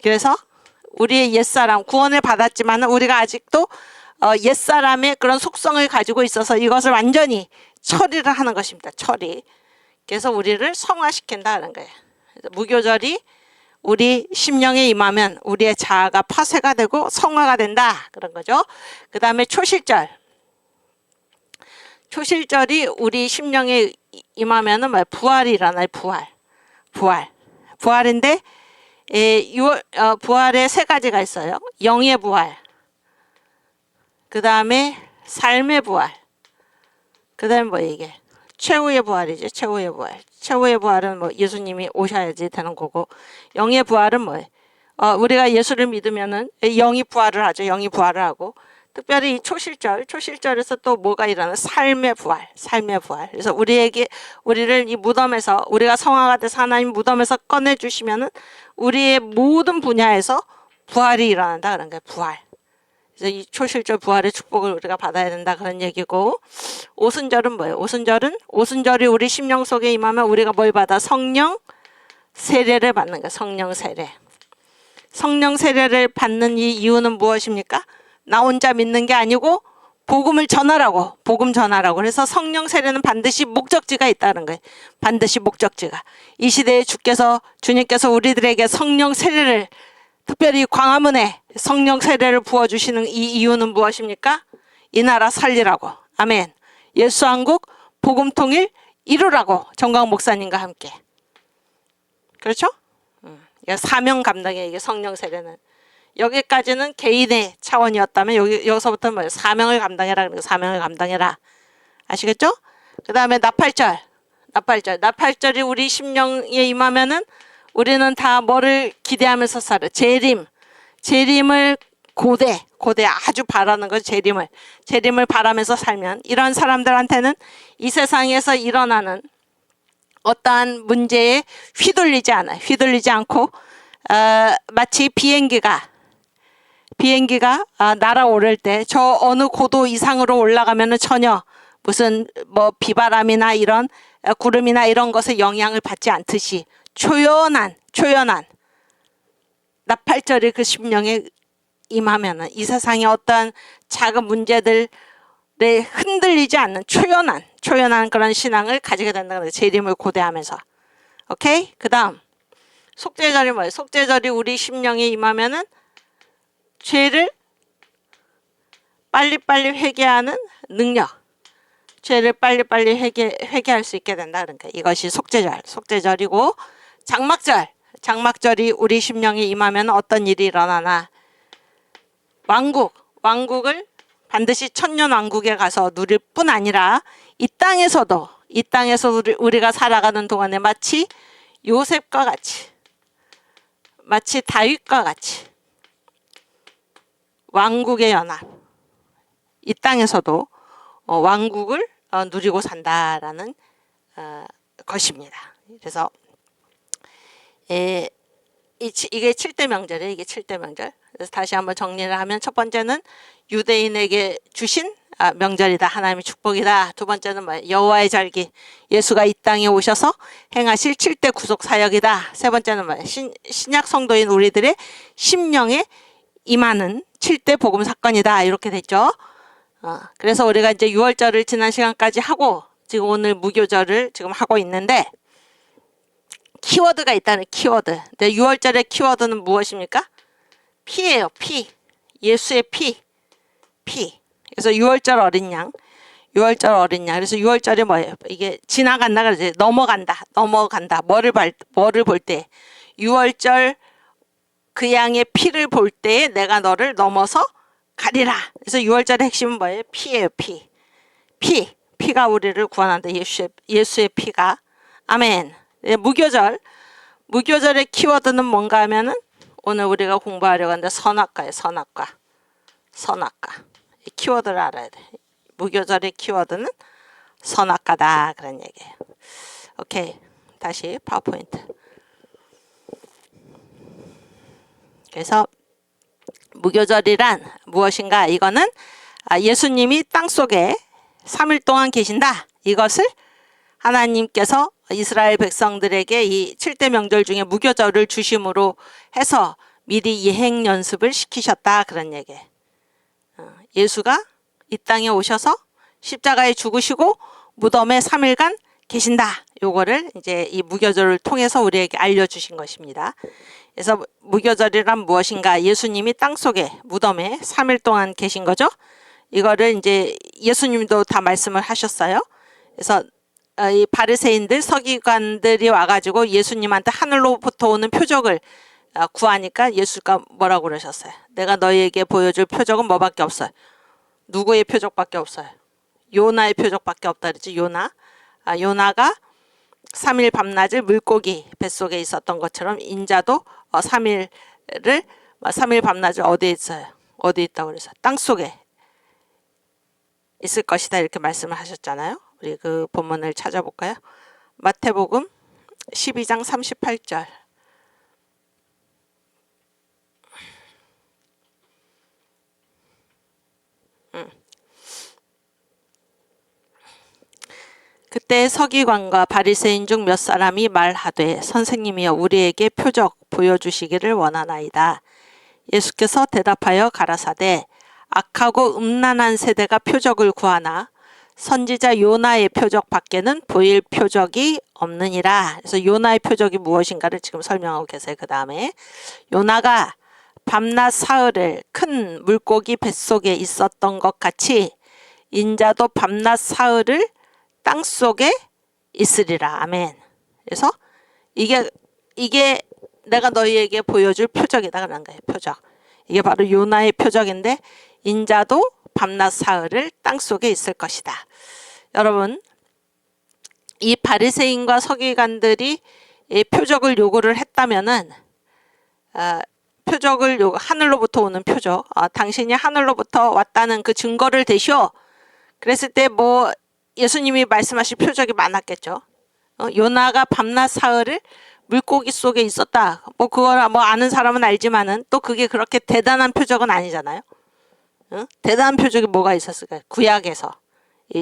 그래서 우리의 옛사람, 구원을 받았지만 우리가 아직도 옛사람의 그런 속성을 가지고 있어서 이것을 완전히 처리를 하는 것입니다. 처리. 그래서 우리를 성화시킨다는 거예요. 무교절이 우리 심령에 임하면 우리의 자아가 파쇄가 되고 성화가 된다 그런 거죠. 그 다음에 초실절이 우리 심령에 임하면은 부활이 일어나요. 부활인데 부활에 3가지가 있어요. 영의 부활, 그 다음에 삶의 부활, 그 다음에 이게 최후의 부활이죠. 최후의 부활은 예수님이 오셔야지 되는 거고, 영의 부활은 뭐예요? 우리가 예수를 믿으면은 영이 부활을 하죠. 영이 부활을 하고, 특별히 이 초실절에서 또 뭐가 일어나요? 삶의 부활. 그래서 우리를 이 무덤에서, 우리가 성화가 돼서 하나님 무덤에서 꺼내주시면은 우리의 모든 분야에서 부활이 일어난다 그런 거예요. 부활. 그래서 이 초실절 부활의 축복을 우리가 받아야 된다 그런 얘기고, 오순절은 뭐예요? 오순절이 우리 심령 속에 임하면 우리가 뭘 받아? 성령, 세례를 받는 거예요. 성령 세례. 성령 세례를 받는 이 이유는 무엇입니까? 나 혼자 믿는 게 아니고 복음을 전하라고, 복음 전하라고. 그래서 성령 세례는 반드시 목적지가 있다는 거예요. 반드시 목적지가. 이 시대에 주님께서 우리들에게 성령 세례를, 특별히 광화문에 성령 세례를 부어주시는 이 이유는 무엇입니까? 이 나라 살리라고. 아멘. 예수 한국 복음 통일 이루라고. 정광 목사님과 함께. 그렇죠? 이게 사명 감당이에요. 이게 성령 세례는. 여기까지는 개인의 차원이었다면 여기서부터는 뭐예요? 사명을 감당해라. 그러니까 사명을 감당해라. 아시겠죠? 그 다음에 나팔절. 나팔절이 우리 심령에 임하면은 우리는 다 뭐를 기대하면서 살아? 재림을 고대 아주 바라는 거죠. 재림을 바라면서 살면 이런 사람들한테는 이 세상에서 일어나는 어떠한 문제에 휘둘리지 않고 마치 비행기가 날아오를 때 저 어느 고도 이상으로 올라가면은 전혀 무슨 뭐 비바람이나 이런 구름이나 이런 것에 영향을 받지 않듯이 초연한 나팔절이 그 심령에 임하면은 이 세상의 어떤 작은 문제들에 흔들리지 않는 초연한 그런 신앙을 가지게 된다는 거예요. 재림을 고대하면서. 오케이? 그 다음 속죄절이 뭐예요? 속죄절이 우리 심령에 임하면은 죄를 빨리빨리 회개하는 능력, 죄를 빨리빨리 회개할 수 있게 된다. 그러니까 이것이 속죄절이고, 장막절이 우리 심령에 임하면 어떤 일이 일어나나? 왕국을 반드시 천년왕국에 가서 누릴 뿐 아니라 이 땅에서도 우리가 살아가는 동안에 마치 요셉과 같이, 마치 다윗과 같이 왕국의 연합, 이 땅에서도 왕국을 누리고 산다라는 것입니다. 그래서 이게 7대 명절이에요. 이게 7대 명절. 그래서 다시 한번 정리를 하면, 첫 번째는 유대인에게 주신 명절이다. 하나님의 축복이다. 두 번째는 뭐예요? 여호와의 절기. 예수가 이 땅에 오셔서 행하실 7대 구속 사역이다. 세 번째는 뭐예요? 신약 성도인 우리들의 심령에 임하는 7대 복음 사건이다. 이렇게 됐죠. 그래서 우리가 이제 6월절을 지난 시간까지 하고 지금 오늘 무교절을 지금 하고 있는데, 키워드가 있다는 키워드. 근데 6월절의 키워드는 무엇입니까? 피예요. 피. 예수의 피. 그래서 6월절 어린 양. 그래서 6월절이 뭐예요? 이게 지나간다 그러지. 넘어간다. 뭐를 볼 때? 6월절 그 양의 피를 볼 때에 내가 너를 넘어서 가리라. 그래서 6월절의 핵심은 뭐예요? 피예요. 피가 우리를 구원한다. 예수의 피가. 아멘. 무교절의 키워드는 뭔가 하면은 오늘 우리가 공부하려고 하는데 선악과예요. 선악과. 이 키워드를 알아야 돼. 무교절의 키워드는 선악과다. 그런 얘기예요. 오케이. 다시 파워포인트. 그래서 무교절이란 무엇인가? 이거는 예수님이 땅속에 3일 동안 계신다. 이것을 하나님께서 이스라엘 백성들에게 이 7대 명절 중에 무교절을 주심으로 해서 미리 예행 연습을 시키셨다. 그런 얘기예요. 예수가 이 땅에 오셔서 십자가에 죽으시고 무덤에 3일간 계신다. 요거를 이제 이 무교절을 통해서 우리에게 알려주신 것입니다. 그래서 무교절이란 무엇인가? 예수님이 땅속에 무덤에 3일 동안 계신 거죠. 이거를 이제 예수님도 다 말씀을 하셨어요. 그래서 이 바리새인들, 서기관들이 와가지고 예수님한테 하늘로부터 오는 표적을 구하니까 예수가 뭐라고 그러셨어요? 내가 너희에게 보여줄 표적은 뭐밖에 없어요? 누구의 표적밖에 없어요? 요나의 표적밖에 없다 그랬지. 요나가 3일 밤낮을 물고기 뱃속에 있었던 것처럼 인자도 3일 밤낮을 어디에 있어요? 어디 있다고 그래서 땅속에 있을 것이다. 이렇게 말씀을 하셨잖아요. 우리 그 본문을 찾아볼까요? 마태복음 12장 38절. 그때 서기관과 바리새인 중 몇 사람이 말하되 선생님이여 우리에게 표적 보여주시기를 원하나이다. 예수께서 대답하여 가라사대 악하고 음란한 세대가 표적을 구하나 선지자 요나의 표적 밖에는 보일 표적이 없느니라. 그래서 요나의 표적이 무엇인가를 지금 설명하고 계세요. 그 다음에 요나가 밤낮 사흘을 큰 물고기 뱃속에 있었던 것 같이 인자도 밤낮 사흘을 땅속에 있으리라. 아멘. 그래서 이게 내가 너희에게 보여줄 표적이다 그런 거예요. 표적. 이게 바로 요나의 표적인데 인자도 밤낮 사흘을 땅속에 있을 것이다. 여러분, 이 바리새인과 서기관들이 이 표적을 요구를 했다면은 표적을 하늘로부터 오는 표적, 당신이 하늘로부터 왔다는 그 증거를 대시오. 그랬을 때 뭐 예수님이 말씀하실 표적이 많았겠죠. 요나가 밤낮 사흘을 물고기 속에 있었다. 뭐 그걸 뭐 아는 사람은 알지만은 또 그게 그렇게 대단한 표적은 아니잖아요. 대단한 표적이 뭐가 있었을까요? 구약에서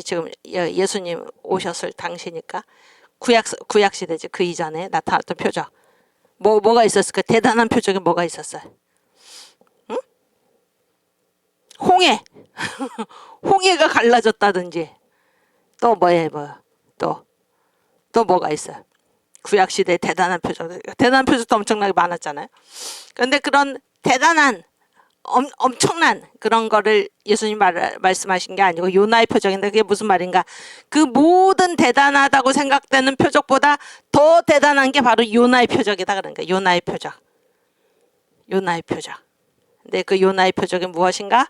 지금 예수님 오셨을 당시니까 구약 시대지. 그 이전에 나타났던 표적. 뭐가 있었을까? 대단한 표적이 뭐가 있었어요? 응? 홍해. 홍해가 갈라졌다든지 또 뭐예요? 또 뭐가 있어요? 구약 시대에 대단한 표적도 엄청나게 많았잖아요. 그런데 그런 대단한 엄청난 그런 거를 예수님 말씀하신 게 아니고 요나의 표적인데 그게 무슨 말인가? 그 모든 대단하다고 생각되는 표적보다 더 대단한 게 바로 요나의 표적이다 그런 거예요. 요나의 표적. 근데 그 요나의 표적이 무엇인가?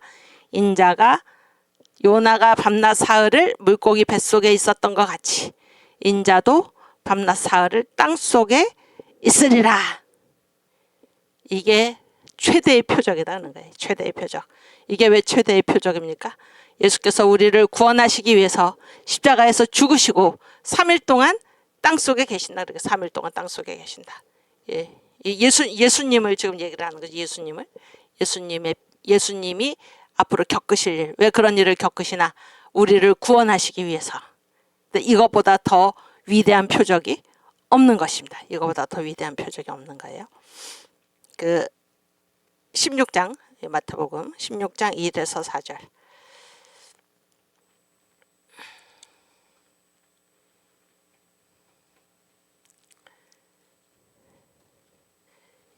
요나가 밤낮 사흘을 물고기 뱃속에 있었던 것 같이 인자도 밤낮 사흘을 땅속에 있으리라. 이게 최대의 표적이라는 거예요. 최대의 표적. 이게 왜 최대의 표적입니까? 예수께서 우리를 구원하시기 위해서 십자가에서 죽으시고 3일 동안 땅속에 계신다. 그러니까 3일 동안 땅속에 계신다. 예. 예수님을 지금 얘기를 하는 거죠. 예수님이 앞으로 겪으실 일. 왜 그런 일을 겪으시나? 우리를 구원하시기 위해서. 이것보다 더 위대한 표적이 없는 것입니다. 이것보다 더 위대한 표적이 없는 거예요. 그 16장 마태복음 16장 1에서 4절.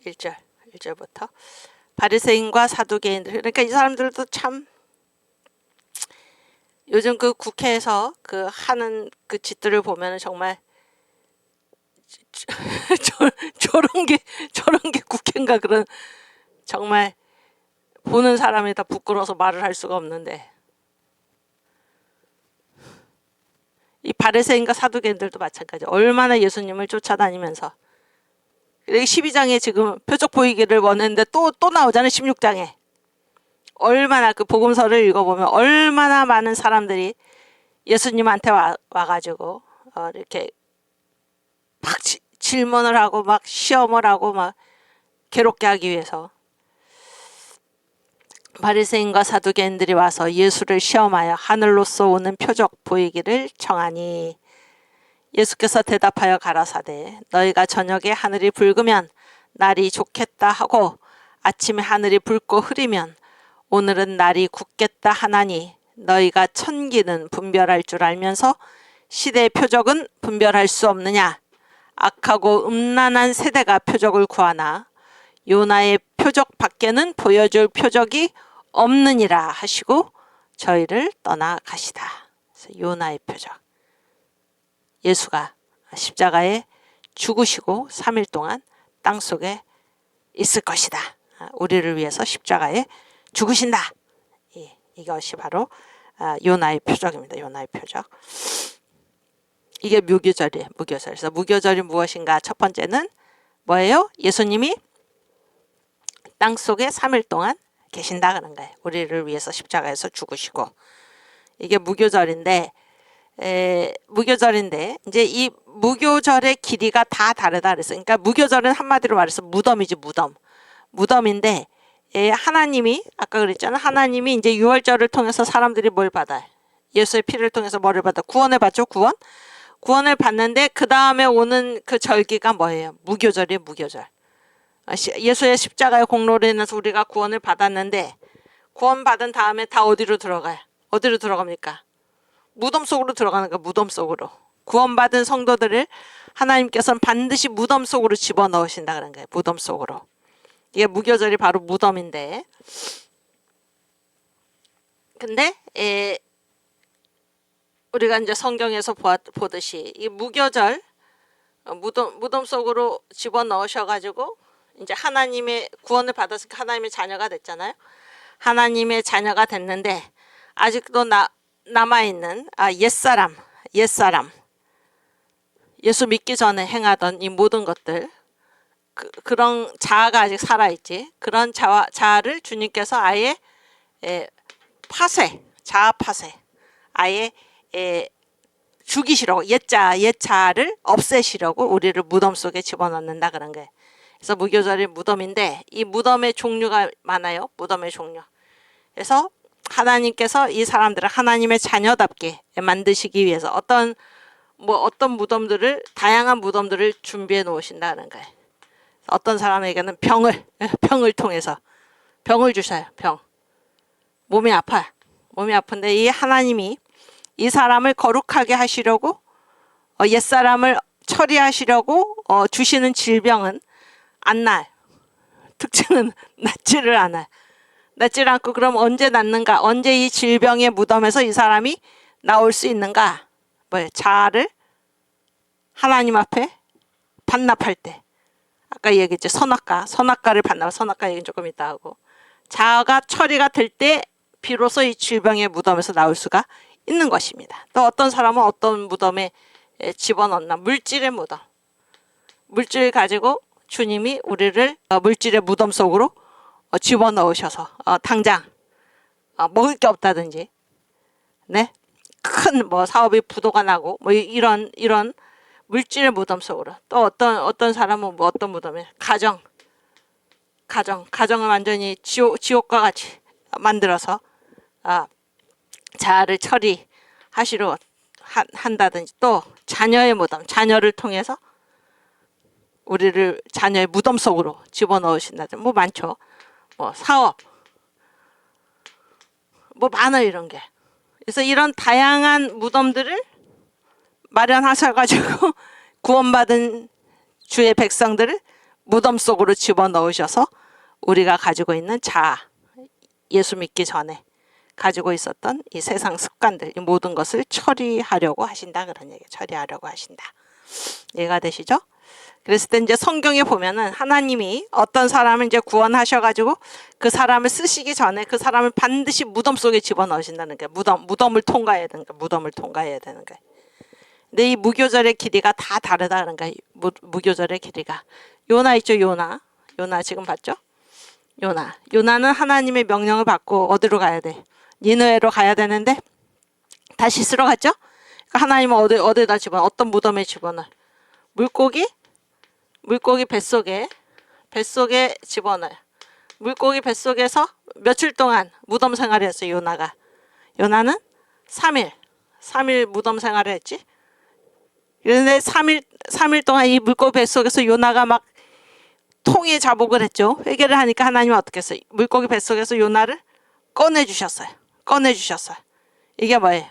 (1절부터) 바리새인과 사두개인들, 그러니까 이 사람들도 참 요즘 그 국회에서 그 하는 그 짓들을 보면 정말 저런 게 국회인가 그런, 정말 보는 사람이 다 부끄러워서 말을 할 수가 없는데, 이 바리새인과 사두개인들도 마찬가지. 얼마나 예수님을 쫓아다니면서 12장에 지금 표적 보이기를 원했는데 또 나오잖아요. 16장에 얼마나 그 복음서를 읽어보면 얼마나 많은 사람들이 예수님한테 와가지고 이렇게 막 질문을 하고 막 시험을 하고 막 괴롭게 하기 위해서 바리새인과 사두개인들이 와서 예수를 시험하여 하늘로서 오는 표적 보이기를 청하니 예수께서 대답하여 가라사대 너희가 저녁에 하늘이 붉으면 날이 좋겠다 하고 아침에 하늘이 붉고 흐리면 오늘은 날이 굳겠다 하나니 너희가 천기는 분별할 줄 알면서 시대의 표적은 분별할 수 없느냐? 악하고 음란한 세대가 표적을 구하나 요나의 표적 밖에는 보여줄 표적이 없느니라 하시고 저희를 떠나가시다. 그래서 요나의 표적. 예수가 십자가에 죽으시고 3일 동안 땅속에 있을 것이다. 우리를 위해서 십자가에 죽으신다. 이것이 바로 요나의 표적입니다. 요나의 표적. 이게 무교절이에요. 무교절. 그래서 무교절이 무엇인가? 첫 번째는 뭐예요? 예수님이 땅속에 3일 동안 계신다 그런 거예요. 우리를 위해서 십자가에서 죽으시고. 이게 무교절인데 이제 이 무교절의 길이가 다 다르다 그랬어요. 그러니까 무교절은 한마디로 말해서 무덤이지, 무덤인데 하나님이 아까 그랬잖아요. 하나님이 이제 유월절을 통해서 사람들이 뭘 받아요? 예수의 피를 통해서 뭐를 받아? 구원을 받죠. 구원을 받는데 그 다음에 오는 그 절기가 뭐예요? 무교절이에요. 무교절. 예수의 십자가의 공로로 인해서 우리가 구원을 받았는데 구원받은 다음에 다 어디로 들어가요? 어디로 들어갑니까? 무덤 속으로 들어가는 거야. 무덤 속으로. 구원받은 성도들을 하나님께서는 반드시 무덤 속으로 집어넣으신다 그런 거예요. 무덤 속으로. 이게 무교절이 바로 무덤인데, 근데 우리가 이제 성경에서 보듯이 이 무교절 무덤 속으로 집어넣으셔가지고 이제 하나님의 구원을 받았으니까 하나님의 자녀가 됐잖아요. 하나님의 자녀가 됐는데 아직도 남아있는 옛사람 예수 믿기 전에 행하던 이 모든 것들, 그런 자아가 아직 살아있지. 그런 자아를 주님께서 아예 자아 파쇄, 아예 죽이시려고, 옛자를 없애시려고 우리를 무덤 속에 집어넣는다 그런 거예요. 그래서 무교절이 무덤인데 이 무덤의 종류가 많아요. 무덤의 종류. 그래서 하나님께서 이 사람들을 하나님의 자녀답게 만드시기 위해서 어떤 무덤들을, 다양한 무덤들을 준비해 놓으신다는 거예요. 어떤 사람에게는 병을 통해서 병을 주셔요. 몸이 아파요. 몸이 아픈데 이 하나님이 이 사람을 거룩하게 하시려고 옛사람을 처리하시려고 주시는 질병은 안 나요. 특징은 낫지를 않아요. 낫지를 않고 그럼 언제 낫는가? 언제 이 질병의 무덤에서 이 사람이 나올 수 있는가? 자아를 하나님 앞에 반납할 때. 아까 얘기했죠. 선악과를 반납. 선악과 얘기는 조금 이따 하고. 자아가 처리가 될 때 비로소 이 질병의 무덤에서 나올 수가 있는 것입니다. 또 어떤 사람은 어떤 무덤에 집어넣나? 물질의 무덤. 물질 가지고 주님이 우리를 물질의 무덤 속으로 집어넣으셔서 당장 먹을 게 없다든지, 네, 큰 사업이 부도가 나고 이런 물질의 무덤 속으로. 또 어떤 사람은 어떤 무덤에 가정을 완전히 지옥과 같이 만들어서 자아를 처리하시려 한다든지, 또 자녀의 무덤, 자녀를 통해서 우리를 자녀의 무덤 속으로 집어넣으신다든지 많죠. 사업 많아요. 이런 게. 그래서 이런 다양한 무덤들을 마련하셔가지고 구원받은 주의 백성들을 무덤 속으로 집어넣으셔서 우리가 가지고 있는 자아, 예수 믿기 전에 가지고 있었던 이 세상 습관들, 이 모든 것을 처리하려고 하신다 그런 얘기예요. 처리하려고 하신다. 이해가 되시죠? 그랬을 때 이제 성경에 보면은 하나님이 어떤 사람을 이제 구원하셔가지고 그 사람을 쓰시기 전에 그 사람을 반드시 무덤 속에 집어넣으신다는 거예요. 무덤을 통과해야 되는 거예요. 무덤을 통과해야 되는 거예요. 근데 이 무교절의 길이가 다 다르다는 거예요. 무교절의 길이가. 요나 있죠. 요나 지금 봤죠? 요나는 하나님의 명령을 받고 어디로 가야 돼? 니느웨로 가야 되는데 다시 쓸어 갔죠? 하나님은 어디다 어떤 무덤에 집어넣어요? 물고기 뱃속에 집어넣어요. 물고기 뱃속에서 며칠 동안 무덤 생활을 했어요. 요나는 3일 무덤 생활을 했지. 그런데 3일 동안 이 물고기 뱃속에서 요나가 막 통에 자복을 했죠. 회개를 하니까 하나님은 어떻게 했어요? 물고기 뱃속에서 요나를 꺼내주셨어요. 이게 뭐예요?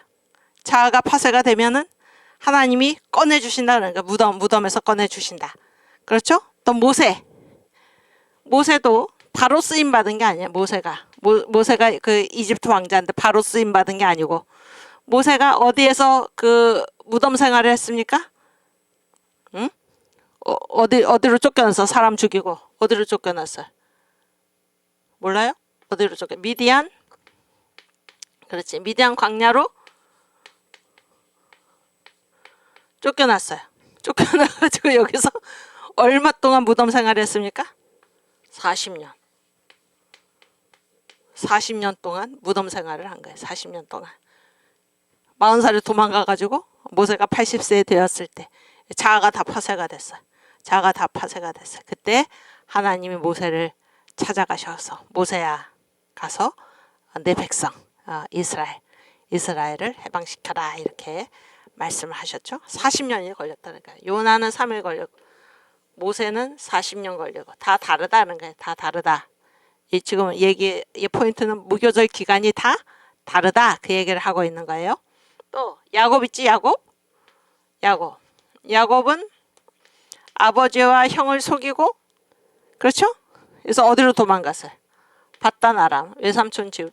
자아가 파쇄가 되면은 하나님이 꺼내주신다. 그러니까 무덤에서 꺼내주신다. 그렇죠? 또 모세도 바로 쓰임 받은 게 아니에요. 모세가 그 이집트 왕자인데 바로 쓰임 받은 게 아니고, 모세가 어디에서 그 무덤 생활을 했습니까? 응? 어디로 쫓겨났어? 사람 죽이고 어디로 쫓겨났어요? 몰라요? 어디로 미디안? 그렇지. 미디안 광야로 쫓겨났어요. 쫓겨나가지고 여기서 얼마 동안 무덤 생활을 했습니까? 40년. 40년 동안 무덤 생활을 한 거예요. 40년 동안. 40살에 도망가가지고 모세가 80세 되었을 때 자아가 다 파쇄가 됐어요. 그때 하나님이 모세를 찾아가셔서, 모세야 가서 내 백성 이스라엘을 해방시켜라 이렇게 말씀을 하셨죠. 40년이 걸렸다니까. 요나는 3일 걸렸고 모세는 40년 걸리고 다 다르다는 거예요. 다 다르다. 이 지금 이 포인트는 무교절 기간이 다 다르다. 그 얘기를 하고 있는 거예요. 또 야곱 있지, 야곱. 야곱은 아버지와 형을 속이고, 그렇죠? 그래서 어디로 도망갔어요? 바단 아람, 외삼촌 집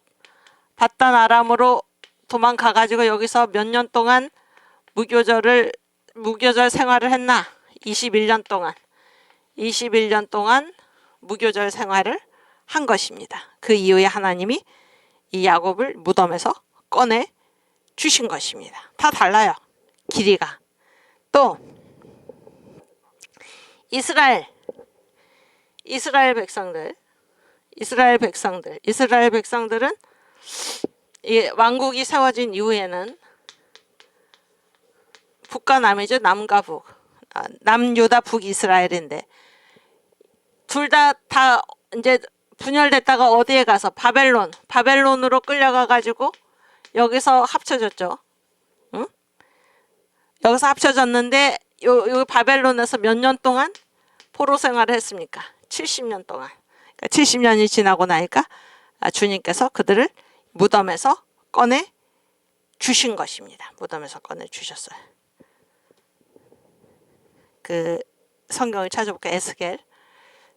바단 아람으로 도망가가지고 여기서 몇 년 동안 무교절 생활을 했나? 21년 동안 무교절 생활을 한 것입니다. 그 이후에 하나님이 이 야곱을 무덤에서 꺼내 주신 것입니다. 다 달라요. 길이가. 또 이스라엘 백성들은 이 왕국이 세워진 이후에는 북과 남이죠. 남과 북. 남유다 북이스라엘인데 둘 다 이제 분열됐다가 어디에 가서 바벨론으로 끌려가 가지고 여기서 합쳐졌죠. 응? 여기서 합쳐졌는데 요 바벨론에서 몇 년 동안 포로 생활을 했습니까? 70년 동안. 그러니까 70년이 지나고 나니까 주님께서 그들을 무덤에서 꺼내 주신 것입니다. 무덤에서 꺼내 주셨어요. 그 성경을 찾아볼까요? 에스겔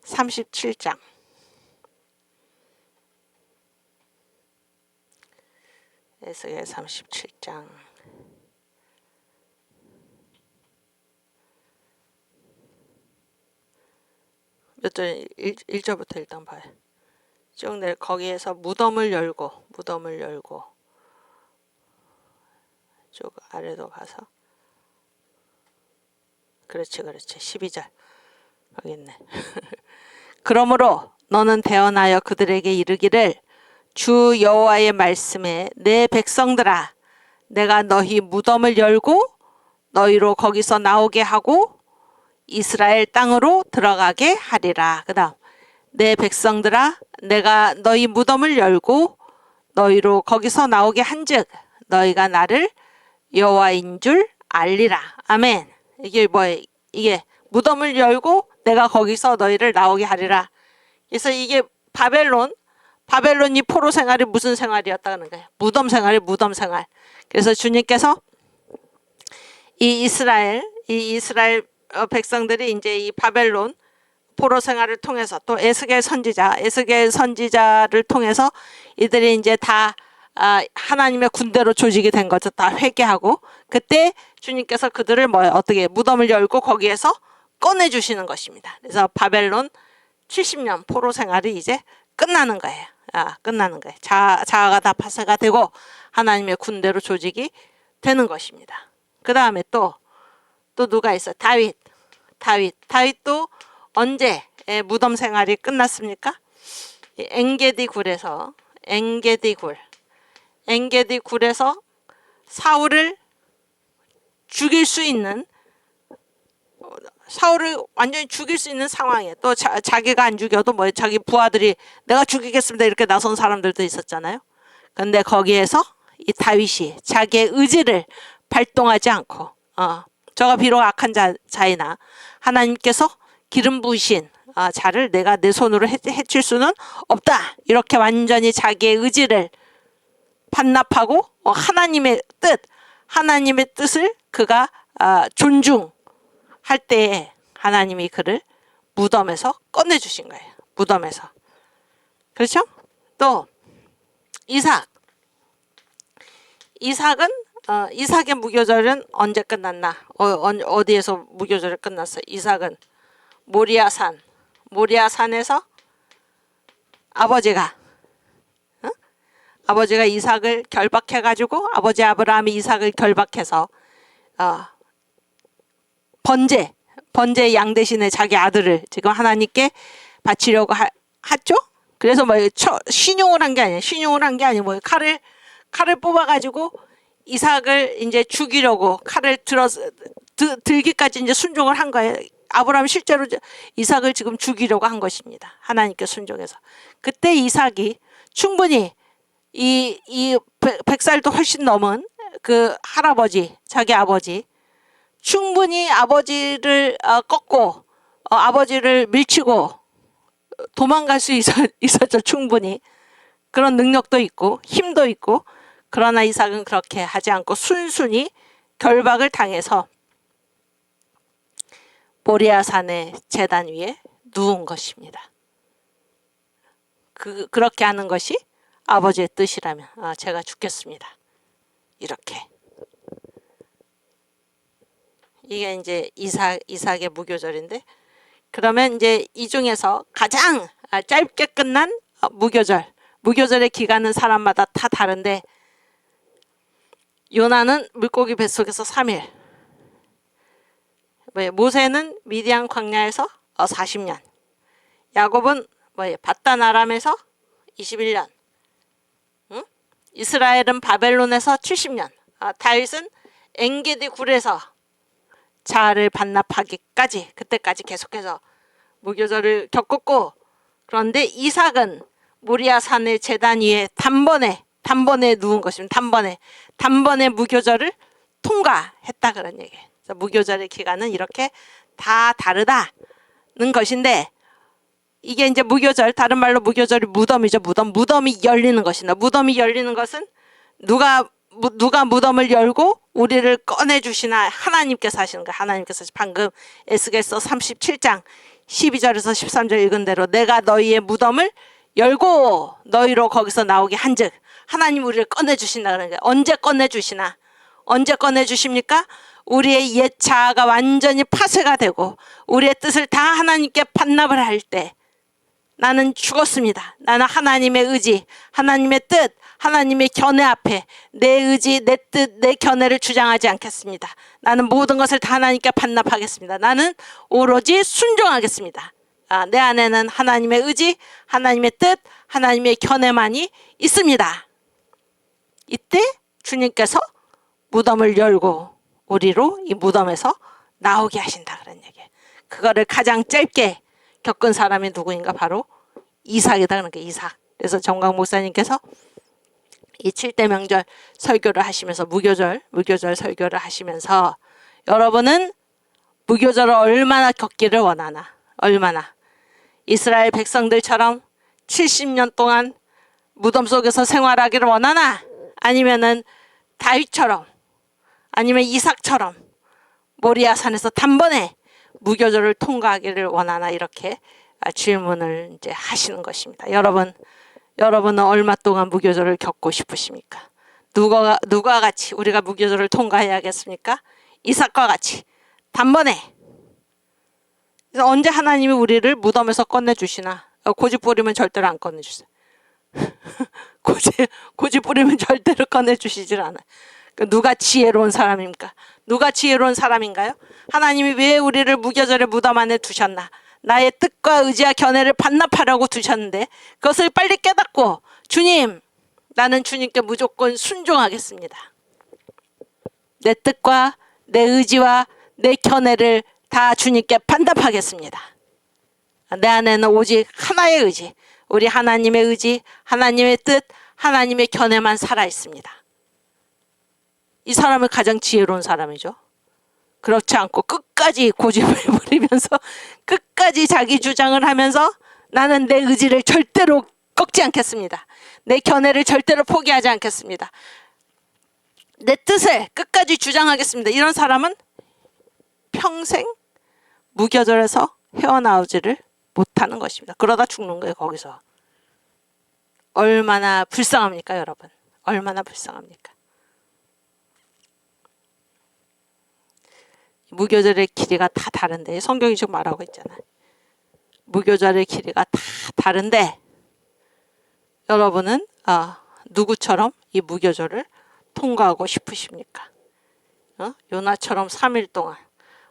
37장. 에스겔 37장. 몇 절 1절부터 일단 봐요. 쭉 내려 거기에서 무덤을 열고 쭉 아래로 가서 그렇지 12절 여기 있네. 그러므로 너는 대언하여 그들에게 이르기를 주 여호와의 말씀에 내 백성들아 내가 너희 무덤을 열고 너희로 거기서 나오게 하고 이스라엘 땅으로 들어가게 하리라. 그 다음 내 백성들아 내가 너희 무덤을 열고 너희로 거기서 나오게 한즉 너희가 나를 여호와인 줄 알리라. 아멘. 이게 뭐예요? 이게 무덤을 열고 내가 거기서 너희를 나오게 하리라. 그래서 이게 바벨론이 포로 생활이 무슨 생활이었다는 거예요? 무덤 생활. 그래서 주님께서 이 이스라엘 백성들이 이제 이 바벨론 포로 생활을 통해서 또 에스겔 선지자를 통해서 이들이 이제 다 하나님의 군대로 조직이 된 거죠. 다 회개하고 그때 주님께서 그들을 어떻게 무덤을 열고 거기에서 꺼내 주시는 것입니다. 그래서 바벨론 70년 포로 생활이 이제 끝나는 거예요. 자아가 다 파쇄가 되고 하나님의 군대로 조직이 되는 것입니다. 그 다음에 또 누가 있어요? 다윗도 언제 무덤 생활이 끝났습니까? 엔게디 굴에서 사울을 완전히 죽일 수 있는 상황이에요. 또 자기가 안 죽여도 자기 부하들이 내가 죽이겠습니다 이렇게 나선 사람들도 있었잖아요. 근데 거기에서 이 다윗이 자기의 의지를 발동하지 않고 저가 비록 악한 자이나 하나님께서 기름 부으신 자를 내가 내 손으로 해칠 수는 없다. 이렇게 완전히 자기의 의지를 반납하고 하나님의 뜻을 그가 존중할 때에 하나님이 그를 무덤에서 꺼내주신 거예요. 무덤에서. 그렇죠? 또 이삭의 무교절은 언제 끝났나? 어디에서 무교절이 끝났어? 이삭은 모리아산에서 아버지가 이삭을 결박해가지고 아버지 아브라함이 이삭을 결박해서 번제 양 대신에 자기 아들을 지금 하나님께 바치려고 했죠. 그래서 신용을 한 게 아니에요. 칼을 뽑아가지고 이삭을 이제 죽이려고 칼을 들기까지 이제 순종을 한 거예요. 아브라함이 실제로 이삭을 지금 죽이려고 한 것입니다. 하나님께 순종해서. 그때 이삭이 충분히 이 100살도 훨씬 넘은 그 할아버지, 자기 아버지 충분히 아버지를 꺾고 아버지를 밀치고 도망갈 수 있었죠. 충분히 그런 능력도 있고 힘도 있고. 그러나 이삭은 그렇게 하지 않고 순순히 결박을 당해서 모리아 산의 제단 위에 누운 것입니다. 그렇게 하는 것이 아버지의 뜻이라면 제가 죽겠습니다. 이렇게. 이게 이제 이삭의 무교절인데, 그러면 이제 이 중에서 가장 짧게 끝난 무교절의 기간은 사람마다 다 다른데, 요나는 물고기 뱃속에서 3일, 모세는 미디안 광야에서 40년, 야곱은 바단 아람에서 21년, 이스라엘은 바벨론에서 70년, 다윗은 엔게디 굴에서 자아를 반납하기까지, 그때까지 계속해서 무교절을 겪었고, 그런데 이삭은 모리아 산의 제단 위에 단번에 누운 것입니다. 단번에 무교절을 통과했다, 그런 얘기예요. 무교절의 기간은 이렇게 다 다르다는 것인데, 이게 이제 무교절, 다른 말로 무교절이 무덤이죠. 무덤이 열리는 것이다. 무덤이 열리는 것은 누가 무덤을 열고 우리를 꺼내주시나? 하나님께서 하시는 거예요. 하나님께서 방금 에스겔서 37장 12절에서 13절 읽은 대로 내가 너희의 무덤을 열고 너희로 거기서 나오게 한즉, 하나님 우리를 꺼내주신다 그러는 거예요. 언제 꺼내주시나? 언제 꺼내주십니까? 우리의 옛 자아가 완전히 파쇄가 되고 우리의 뜻을 다 하나님께 반납을 할 때, 나는 죽었습니다. 나는 하나님의 의지, 하나님의 뜻, 하나님의 견해 앞에 내 의지, 내 뜻, 내 견해를 주장하지 않겠습니다. 나는 모든 것을 다 하나님께 반납하겠습니다. 나는 오로지 순종하겠습니다. 내 안에는 하나님의 의지, 하나님의 뜻, 하나님의 견해만이 있습니다. 이때 주님께서 무덤을 열고 우리로 이 무덤에서 나오게 하신다, 그런 얘기예요. 그거를 가장 짧게 겪은 사람이 누구인가? 바로 이삭이다. 그러니까 이삭. 그래서 정광 목사님께서 이 7대 명절 설교를 하시면서 무교절 설교를 하시면서, 여러분은 무교절을 얼마나 겪기를 원하나? 얼마나? 이스라엘 백성들처럼 70년 동안 무덤 속에서 생활하기를 원하나? 아니면은 다윗처럼, 아니면 이삭처럼 모리아 산에서 단번에 무교절을 통과하기를 원하나? 이렇게 질문을 이제 하시는 것입니다. 여러분은 얼마 동안 무교절을 겪고 싶으십니까? 누가 같이 우리가 무교절을 통과해야겠습니까? 이삭과 같이 단번에. 그래서 언제 하나님이 우리를 무덤에서 꺼내주시나? 고집 부리면 절대로 안 꺼내주세요. 고집 부리면 절대로 꺼내주시질 않아요. 누가 지혜로운 사람입니까? 누가 지혜로운 사람인가요? 하나님이 왜 우리를 무교절의 무덤 안에 두셨나? 나의 뜻과 의지와 견해를 반납하려고 두셨는데, 그것을 빨리 깨닫고, 주님, 나는 주님께 무조건 순종하겠습니다. 내 뜻과 내 의지와 내 견해를 다 주님께 반납하겠습니다. 내 안에는 오직 하나의 의지, 우리 하나님의 의지, 하나님의 뜻, 하나님의 견해만 살아 있습니다. 이 사람은 가장 지혜로운 사람이죠. 그렇지 않고 끝까지 고집을 부리면서 끝까지 자기 주장을 하면서 나는 내 의지를 절대로 꺾지 않겠습니다. 내 견해를 절대로 포기하지 않겠습니다. 내 뜻을 끝까지 주장하겠습니다. 이런 사람은 평생 무교절에서 헤어나오지를 못하는 것입니다. 그러다 죽는 거예요. 거기서. 얼마나 불쌍합니까, 여러분? 얼마나 불쌍합니까? 무교절의 길이가 다 다른데, 성경이 지금 말하고 있잖아요. 무교절의 길이가 다 다른데, 여러분은 누구처럼 이 무교절을 통과하고 싶으십니까? 요나처럼 3일 동안,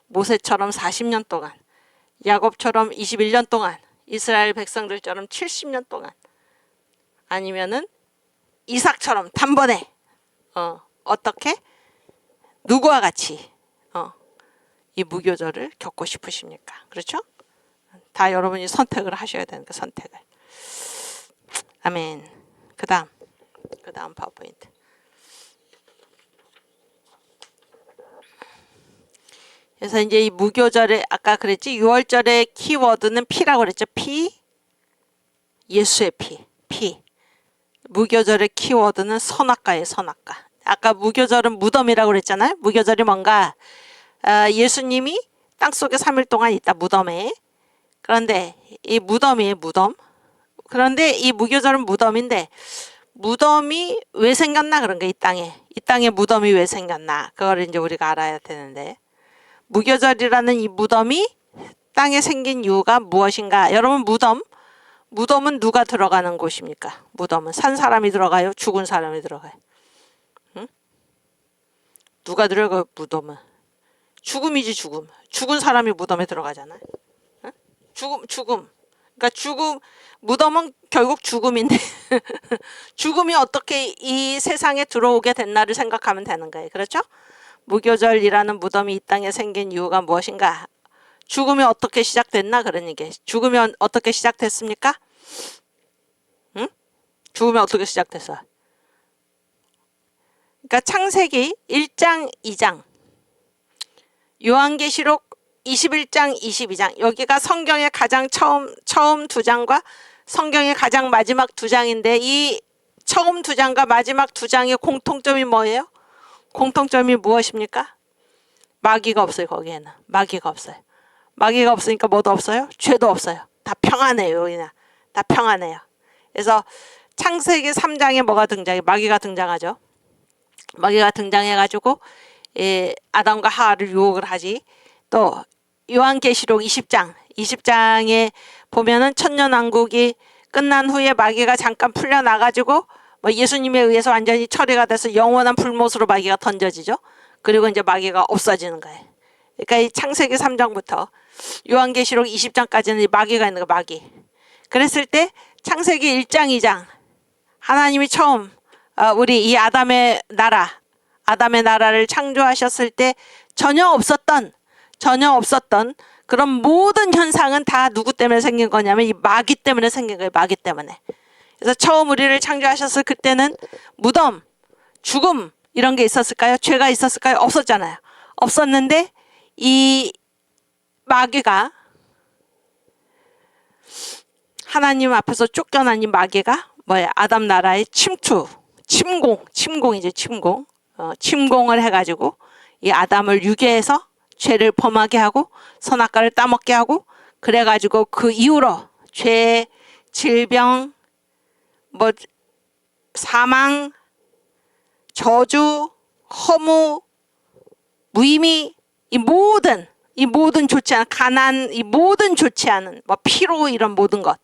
모세처럼 40년 동안, 야곱처럼 21년 동안, 이스라엘 백성들처럼 70년 동안, 아니면은 이삭처럼 단번에 어떻게? 누구와 같이 이 무교절을 겪고 싶으십니까? 그렇죠? 다 여러분이 선택을 하셔야 되는 그 선택을. 아멘. 그 다음 파워포인트. 그래서 이제 이 무교절에 아까 그랬지 6월절의 키워드는 피라고 그랬죠. 피, 예수의 피. 무교절의 키워드는 선악과예요. 선악과. 아까 무교절은 무덤이라고 그랬잖아요. 무교절이 뭔가 예수님이 땅속에 3일 동안 있다 무덤에. 그런데 이 무덤이에요. 무덤. 그런데 이 무교절은 무덤인데 무덤이 왜 생겼나 그런 거 이 땅에 무덤이 왜 생겼나 그걸 이제 우리가 알아야 되는데 무교절이라는 이 무덤이 땅에 생긴 이유가 무엇인가? 여러분 무덤은 누가 들어가는 곳입니까? 무덤은 산 사람이 들어가요? 죽은 사람이 들어가요? 응? 누가 들어가요? 무덤은 죽음이지 죽음. 죽은 사람이 무덤에 들어가잖아요. 응? 죽음. 그러니까 무덤은 결국 죽음인데 죽음이 어떻게 이 세상에 들어오게 됐나를 생각하면 되는 거예요. 그렇죠? 무교절이라는 무덤이 이 땅에 생긴 이유가 무엇인가? 죽음이 어떻게 시작됐나? 그런 얘기. 죽음이 어떻게 시작됐습니까? 응? 죽음이 어떻게 시작됐어? 그러니까 창세기 1장, 2장, 요한계시록 21장, 22장 여기가 성경의 가장 처음 두 장과 성경의 가장 마지막 두 장인데 이 처음 두 장과 마지막 두 장의 공통점이 뭐예요? 공통점이 무엇입니까? 마귀가 없어요. 거기에는 마귀가 없어요. 마귀가 없으니까 뭐도 없어요? 죄도 없어요. 다 평안해요. 여기는 다 평안해요. 그래서 창세기 3장에 뭐가 등장해? 마귀가 등장하죠. 마귀가 등장해가지고 아담과 하와를 유혹을 하지. 또 요한계시록 20장에 보면은 천년왕국이 끝난 후에 마귀가 잠깐 풀려나가지고 뭐 예수님에 의해서 완전히 처리가 돼서 영원한 불못으로 마귀가 던져지죠. 그리고 이제 마귀가 없어지는 거예요. 그러니까 이 창세기 3장부터 요한계시록 20장까지는 마귀가 있는 거예요. 마귀. 그랬을 때 창세기 1장 2장 하나님이 처음 우리 이 아담의 나라를 창조하셨을 때 전혀 없었던 그런 모든 현상은 다 누구 때문에 생긴 거냐면 이 마귀 때문에 생긴 거예요. 마귀 때문에. 그래서 처음 우리를 창조하셨을 그때는 무덤, 죽음 이런 게 있었을까요? 죄가 있었을까요? 없었잖아요. 없었는데 이 마귀가 하나님 앞에서 쫓겨난 이 마귀가 뭐야? 아담 나라의 침공이죠. 침공을 해가지고 이 아담을 유괴해서 죄를 범하게 하고 선악과를 따먹게 하고 그래가지고 그 이후로 죄, 질병, 뭐 사망, 저주, 허무, 무의미 이 모든 좋지 않은 가난 이 모든 좋지 않은 뭐 피로 이런 모든 것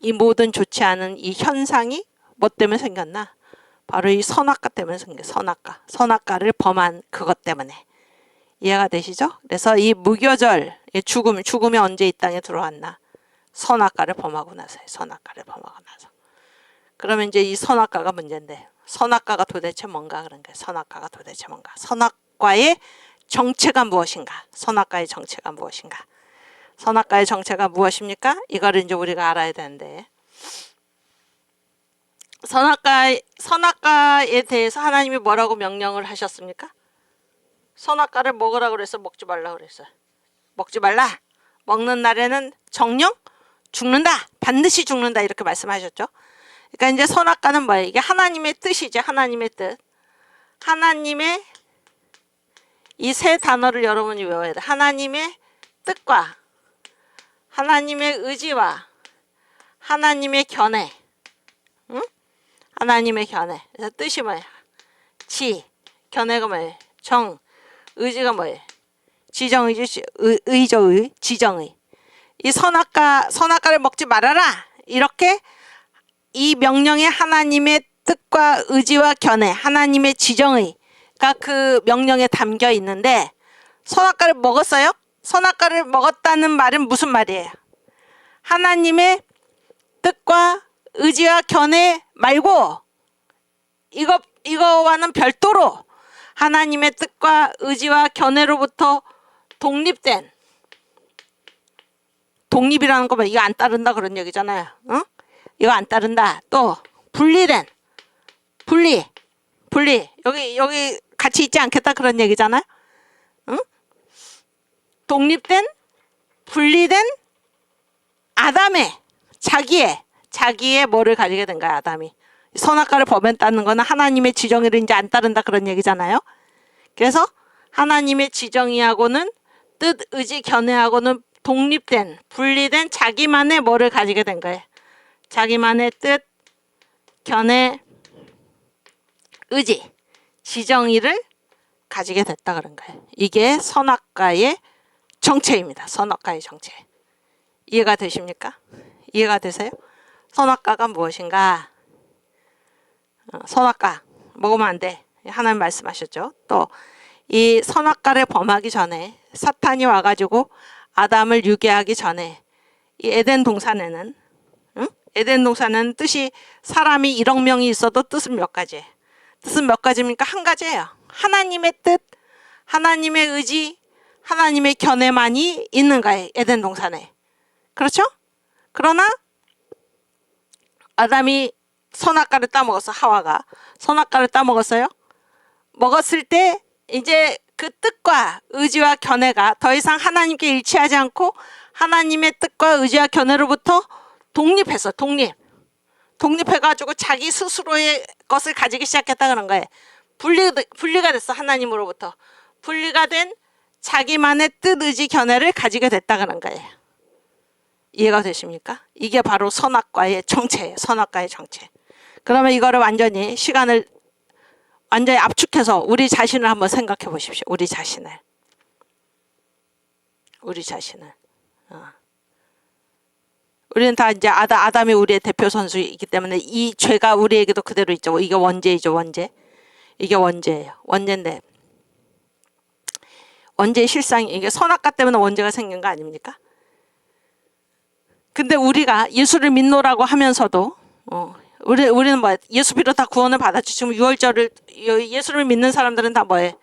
이 모든 좋지 않은 이 현상이 뭐 때문에 생겼나? 바로 이 선악과 때문에 생겨. 선악과를 범한 그것 때문에. 이해가 되시죠? 그래서 이 무교절, 죽음이 언제 이 땅에 들어왔나? 선악과를 범하고 나서요. 선악과를 범하고 나서. 그러면 이제 이 선악과가 문제인데 선악과가 도대체 뭔가 그런 거예요. 선악과가 도대체 뭔가. 선악과의 정체가 무엇인가? 선악과의 정체가 무엇인가? 선악과의 정체가 무엇입니까? 이거를 이제 우리가 알아야 되는데 선악과에 대해서 하나님이 뭐라고 명령을 하셨습니까? 선악과를 먹으라고 그래서 먹지 말라고 그랬어요. 먹지 말라. 먹는 날에는 정령 죽는다. 반드시 죽는다. 이렇게 말씀하셨죠. 그러니까 이제 선악과는 뭐예요? 이게 하나님의 뜻이죠. 하나님의 뜻. 하나님의 이 세 단어를 여러분이 외워야 돼. 하나님의 뜻과 하나님의 의지와 하나님의 견해. 응? 하나님의 견해. 그래서 뜻이 뭐예요? 지. 견해가 뭐예요? 정. 의지가 뭐예요? 지정의지, 의조의, 지정의. 이 선악과를 먹지 말아라. 이렇게 이 명령에 하나님의 뜻과 의지와 견해, 하나님의 지정의가 그 명령에 담겨 있는데 선악과를 먹었어요? 선악과를 먹었다는 말은 무슨 말이에요? 하나님의 뜻과 의지와 견해 말고 이거와는 별도로 하나님의 뜻과 의지와 견해로부터 독립이라는 거 봐. 이거 안 따른다 그런 얘기잖아요. 어? 이거 안 따른다. 또 분리 여기 같이 있지 않겠다 그런 얘기잖아요. 응? 독립된 분리된 아담의 자기의 뭐를 가지게 된 거야. 아담이 선악과를 범했다는 거는 하나님의 지정의를 이제 안 따른다 그런 얘기잖아요. 그래서 하나님의 지정의하고는 뜻, 의지, 견해하고는 독립된 분리된 자기만의 뭐를 가지게 된 거예요. 자기만의 뜻, 견해, 의지, 지정의를 가지게 됐다 그런 거예요. 이게 선악과의 정체입니다. 선악과의 정체. 이해가 되십니까? 이해가 되세요? 선악과가 무엇인가? 선악과 먹으면 안 돼. 하나님 말씀하셨죠. 또 이 선악과를 범하기 전에 사탄이 와가지고 아담을 유괴하기 전에 이 에덴 동산에는 에덴 동산은 뜻이 사람이 1억 명이 있어도 뜻은 몇 가지? 뜻은 몇 가지입니까? 한 가지예요. 하나님의 뜻, 하나님의 의지, 하나님의 견해만이 있는 거예요. 에덴 동산에. 그렇죠? 그러나 아담이 선악과를 따먹었어. 하와가 선악과를 따먹었어요. 먹었을 때 이제 그 뜻과 의지와 견해가 더 이상 하나님께 일치하지 않고 하나님의 뜻과 의지와 견해로부터 독립했어. 독립해가지고 자기 스스로의 것을 가지기 시작했다 그런 거예요. 분리가 됐어. 하나님으로부터 분리가 된 자기만의 뜻, 의지, 견해를 가지게 됐다 그런 거예요. 이해가 되십니까? 이게 바로 선악과의 정체예요. 선악과의 정체. 그러면 이거를 완전히 시간을 완전히 압축해서 우리 자신을 한번 생각해 보십시오. 우리 자신을. 우리는 다 이제 아담이 우리의 대표 선수이기 때문에 이 죄가 우리에게도 그대로 있죠. 이게 원죄이죠. 원죄. 이게 원죄예요. 원죄인데 원죄의 실상이 이게 선악과 때문에 원죄가 생긴 거 아닙니까? 근데 우리가 예수를 믿노라고 하면서도 우리는 뭐 예수 비롯한 구원을 받았지. 지금 유월절을 예수를 믿는 사람들은 다 뭐해?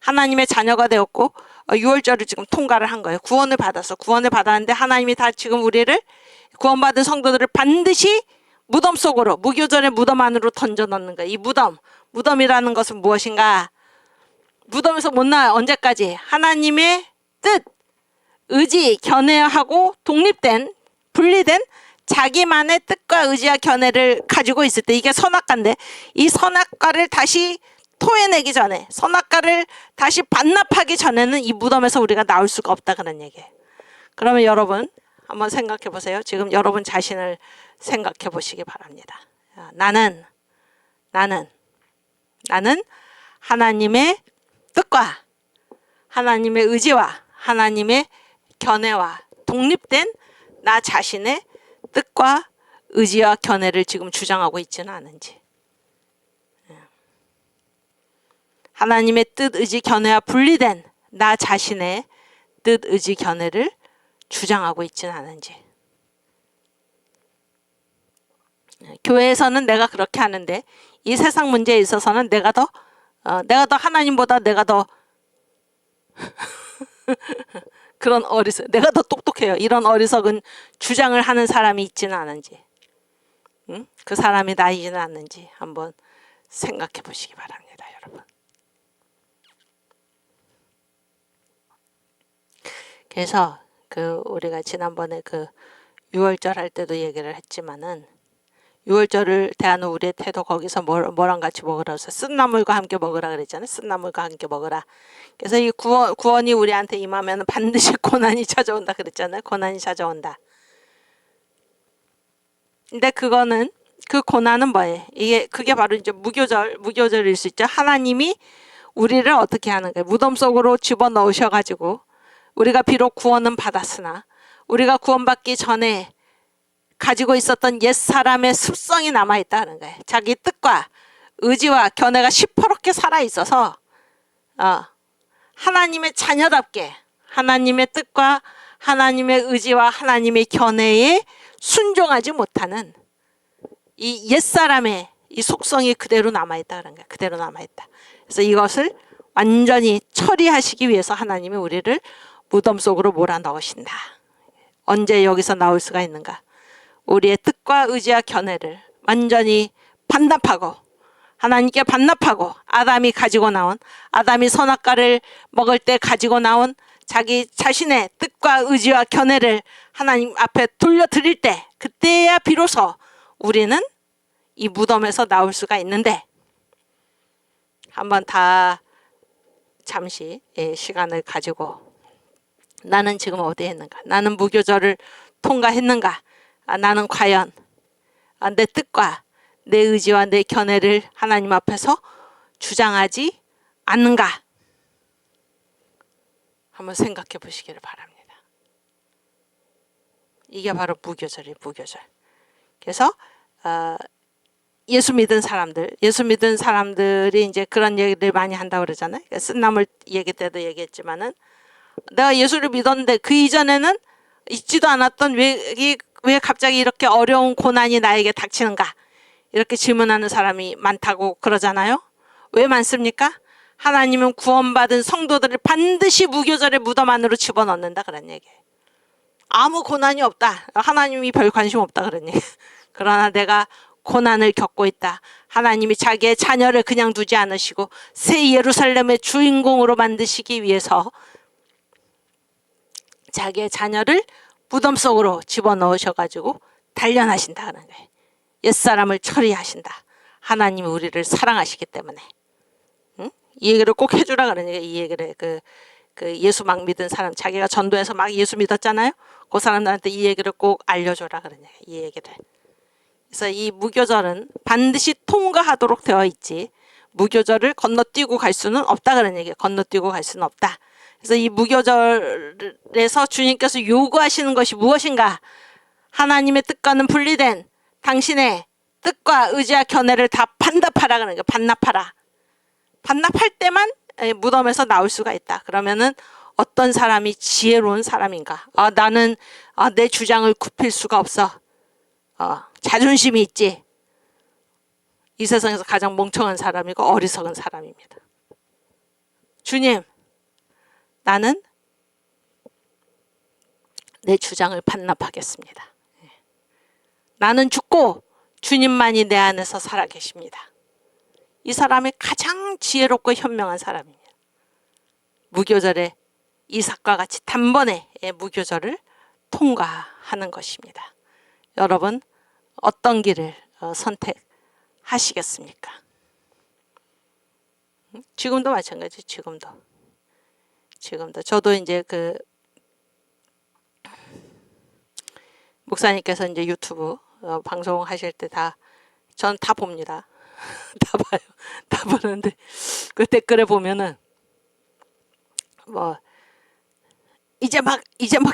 하나님의 자녀가 되었고 유월절을 지금 통과를 한 거예요. 구원을 받았어. 구원을 받았는데 하나님이 다 지금 우리를 구원받은 성도들을 반드시 무덤 속으로 무교절의 무덤 안으로 던져 넣는 거예요. 이 무덤이라는 것은 무엇인가? 무덤에서 못 나와요. 언제까지? 하나님의 뜻, 의지, 견해하고 독립된 분리된 자기만의 뜻과 의지와 견해를 가지고 있을 때 이게 선악과인데 이 선악과를 다시 토해내기 전에 선악과를 다시 반납하기 전에는 이 무덤에서 우리가 나올 수가 없다 그런 얘기예요. 그러면 여러분 한번 생각해 보세요. 지금 여러분 자신을 생각해 보시기 바랍니다. 나는 하나님의 뜻과 하나님의 의지와 하나님의 견해와 독립된 나 자신의 뜻과 의지와 견해를 지금 주장하고 있지는 않은지, 하나님의 뜻, 의지, 견해와 분리된 나 자신의 뜻, 의지, 견해를 주장하고 있지는 않은지. 교회에서는 내가 그렇게 하는데 이 세상 문제에 있어서는 내가 더 하나님보다 내가 더 그런 내가 더 똑똑해요. 이런 어리석은 주장을 하는 사람이 있지는 않은지, 그 사람이 나이지는 않는지 한번 생각해 보시기 바랍니다, 여러분. 그래서 우리가 지난번에 6월절 할 때도 얘기를 했지만은 6월절을 대하는 우리의 태도 거기서 뭐랑 같이 먹으라 해서 쓴나물과 함께 먹으라 그랬잖아요. 쓴나물과 함께 먹으라. 그래서 이 구원이 우리한테 임하면 반드시 고난이 찾아온다 그랬잖아요. 고난이 찾아온다. 근데 그 고난은 뭐예요? 그게 바로 이제 무교절일 수 있죠. 하나님이 우리를 어떻게 하는 거예요? 무덤 속으로 집어넣으셔가지고 우리가 비록 구원은 받았으나 우리가 구원받기 전에 가지고 있었던 옛사람의 습성이 남아있다는 거예요. 자기 뜻과 의지와 견해가 시퍼렇게 살아있어서 하나님의 자녀답게 하나님의 뜻과 하나님의 의지와 하나님의 견해에 순종하지 못하는 이 옛사람의 이 속성이 그대로 남아있다는 거예요. 그대로 남아있다. 그래서 이것을 완전히 처리하시기 위해서 하나님이 우리를 무덤 속으로 몰아넣으신다. 언제 여기서 나올 수가 있는가? 우리의 뜻과 의지와 견해를 완전히 반납하고 하나님께 반납하고 아담이 선악과를 먹을 때 가지고 나온 자기 자신의 뜻과 의지와 견해를 하나님 앞에 돌려드릴 때, 그때야 비로소 우리는 이 무덤에서 나올 수가 있는데, 한번 다 잠시 시간을 가지고 나는 지금 어디에 있는가? 나는 무교절을 통과했는가? 나는 과연 내 뜻과 내 의지와 내 견해를 하나님 앞에서 주장하지 않는가? 한번 생각해 보시기를 바랍니다. 이게 바로 무교절이에요. 무교절. 그래서 예수 믿은 사람들이 이제 그런 얘기를 많이 한다고 그러잖아요. 쓴나물 얘기 때도 얘기했지만은, 내가 예수를 믿었는데 그 이전에는 있지도 않았던 왜 갑자기 이렇게 어려운 고난이 나에게 닥치는가? 이렇게 질문하는 사람이 많다고 그러잖아요. 왜 많습니까? 하나님은 구원받은 성도들을 반드시 무교절의 무덤 안으로 집어넣는다 그런 얘기예요. 아무 고난이 없다. 하나님이 별 관심 없다 그런 얘기. 그러나 내가 고난을 겪고 있다. 하나님이 자기의 자녀를 그냥 두지 않으시고 새 예루살렘의 주인공으로 만드시기 위해서 자기의 자녀를 무덤 속으로 집어넣으셔가지고 단련하신다는 거예요. 옛사람을 처리하신다. 하나님이 우리를 사랑하시기 때문에. 응? 이 얘기를 꼭 해주라 그러니까. 이 얘기를 그 예수 막 믿은 사람, 자기가 전도해서 막 예수 믿었잖아요. 그 사람들한테 이 얘기를 꼭 알려줘라 그러니까. 이 얘기를. 그래서 이 무교절은 반드시 통과하도록 되어 있지, 무교절을 건너뛰고 갈 수는 없다 그런 얘기예요. 건너뛰고 갈 수는 없다. 그래서 이 무교절에서 주님께서 요구하시는 것이 무엇인가? 하나님의 뜻과는 분리된 당신의 뜻과 의지와 견해를 다 반납하라 그러는 거예요. 반납하라. 반납할 때만 무덤에서 나올 수가 있다. 그러면은 어떤 사람이 지혜로운 사람인가? 나는 내 주장을 굽힐 수가 없어. 자존심이 있지. 이 세상에서 가장 멍청한 사람이고 어리석은 사람입니다. 주님, 나는 내 주장을 반납하겠습니다. 나는 죽고 주님만이 내 안에서 살아계십니다. 이 사람이 가장 지혜롭고 현명한 사람입니다. 무교절에 이삭과 같이 단번에 무교절을 통과하는 것입니다. 여러분, 어떤 길을 선택하시겠습니까? 지금도 마찬가지. 지금도 저도 이제 목사님께서 이제 유튜브 방송하실 때 전 다 봅니다. 다 봐요. 다 보는데 그 댓글에 보면은 이제 막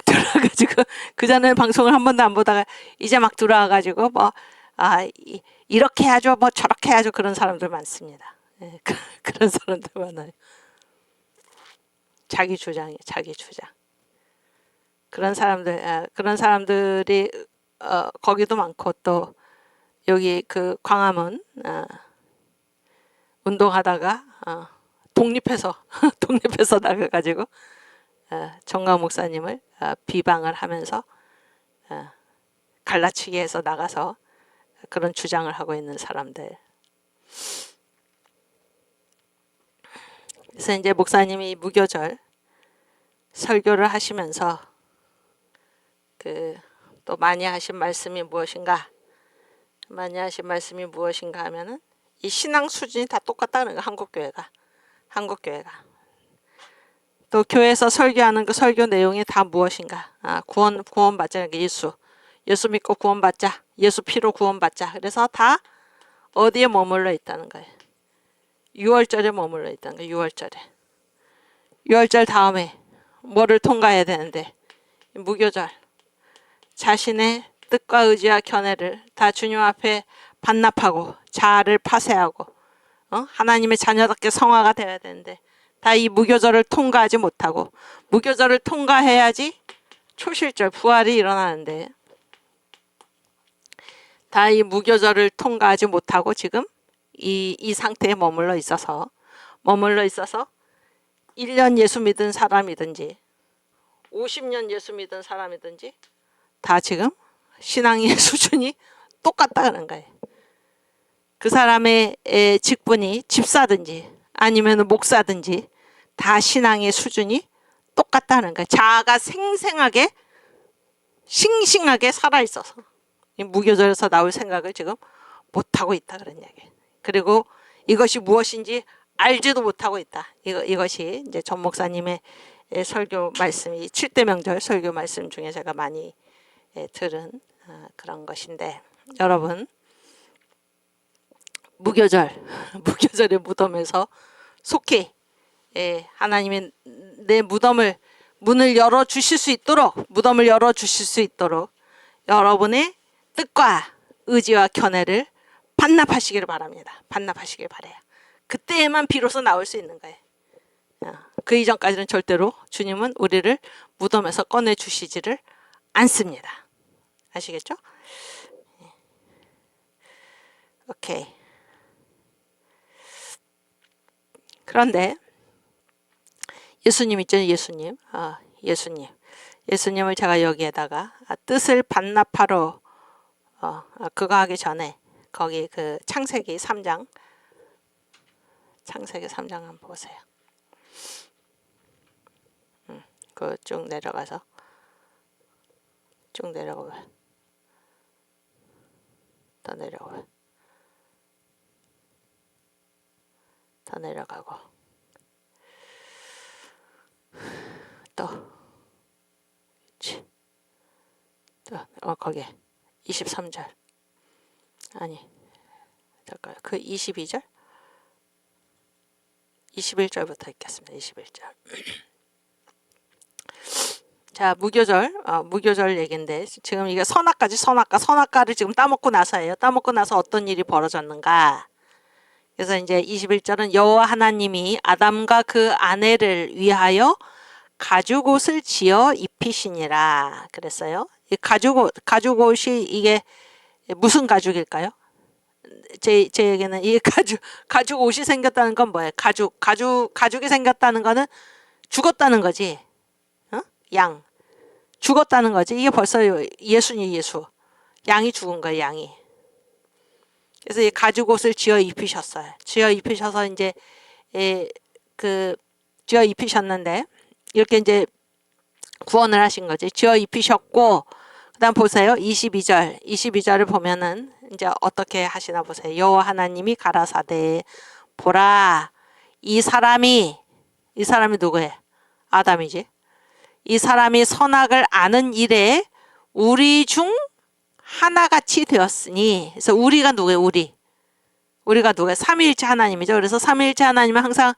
들어와가지고, 그 전에 방송을 한 번도 안 보다가 이제 막 들어와가지고 이렇게 해야죠, 저렇게 해야죠, 그런 사람들 많습니다. 그런 사람들 많아요. 자기 주장이에요. 자기 주장. 그런 사람들이 거기도 많고, 또 여기 광화문 운동하다가 독립해서 나가가지고 정강 목사님을 비방을 하면서 갈라치기 해서 나가서 그런 주장을 하고 있는 사람들. 그래서 이제 목사님이 무교절 설교를 하시면서 또 많이 하신 말씀이 무엇인가? 많이 하신 말씀이 무엇인가 하면은 이 신앙 수준이 다 똑같다는 거. 한국교회가 또 교회에서 설교하는 그 설교 내용이 다 무엇인가? 구원받자는 게 예수 믿고 구원받자, 예수 피로 구원받자. 그래서 다 어디에 머물러 있다는 거예요? 6월절에 머물러 있다는 거예요. 6월절 다음에 뭐를 통과해야 되는데, 무교절. 자신의 뜻과 의지와 견해를 다 주님 앞에 반납하고 자아를 파쇄하고 하나님의 자녀답게 성화가 되어야 되는데, 다 이 무교절을 통과하지 못하고, 무교절을 통과해야지 초실절 부활이 일어나는데, 다 이 무교절을 통과하지 못하고 지금 이 상태에 머물러 있어서 1년 예수 믿은 사람이든지 50년 예수 믿은 사람이든지 다 지금 신앙의 수준이 똑같다는 거예요. 그 사람의 직분이 집사든지 아니면 목사든지 다 신앙의 수준이 똑같다는 거예요. 자아가 생생하게 싱싱하게 살아있어서 이 무교절에서 나올 생각을 지금 못하고 있다 그런 얘기예요. 그리고 이것이 무엇인지 알지도 못하고 있다. 이것이 이제 전 목사님의 설교 말씀이 7대 명절 설교 말씀 중에 제가 많이 들은 그런 것인데, 여러분 무교절의 무덤에서 속히 하나님의 내 문을 열어 주실 수 있도록, 무덤을 열어 주실 수 있도록 여러분의 뜻과 의지와 견해를 반납하시기를 바랍니다. 반납하시길 바래요. 그때에만 비로소 나올 수 있는 거예요. 그 이전까지는 절대로 주님은 우리를 무덤에서 꺼내 주시지를 않습니다. 아시겠죠? 오케이. 그런데 예수님 있잖아요. 예수님을 제가 여기에다가 뜻을 반납하러 그거 하기 전에 거기 그 창세기 3장 한번 보세요. 그 쭉 내려가서 더 내려가고 또 거기 23절 아니 잠깐 그 22절 21절부터 읽겠습니다. 21절. 자, 무교절 얘기인데 지금 이게 선악과를 지금 따먹고 나서예요. 따먹고 나서 어떤 일이 벌어졌는가? 그래서 이제 21절은 여호와 하나님이 아담과 그 아내를 위하여 가죽옷을 지어 입히시니라 그랬어요. 이 가죽옷이 이게 무슨 가죽일까요? 제 얘기는 이 가죽옷이 생겼다는 건 뭐예요? 가죽이 생겼다는 거는 죽었다는 거지. 양 죽었다는 거지. 이게 벌써 예수. 양이 죽은 거예요. 양이. 그래서 이 가죽옷을 지어 입히셨어요. 지어 입히셔서 이제 지어 입히셨는데 이렇게 이제 구원을 하신 거지. 지어 입히셨고 그다음 보세요. 22절을 보면은 이제 어떻게 하시나 보세요. 여호와 하나님이 가라사대 보라 이 사람이 누구예요? 아담이지. 이 사람이 선악을 아는 일에 우리 중 하나같이 되었으니, 그래서 우리가 누구예요? 우리가 누구예요? 삼위일체 하나님이죠. 그래서 삼위일체 하나님은 항상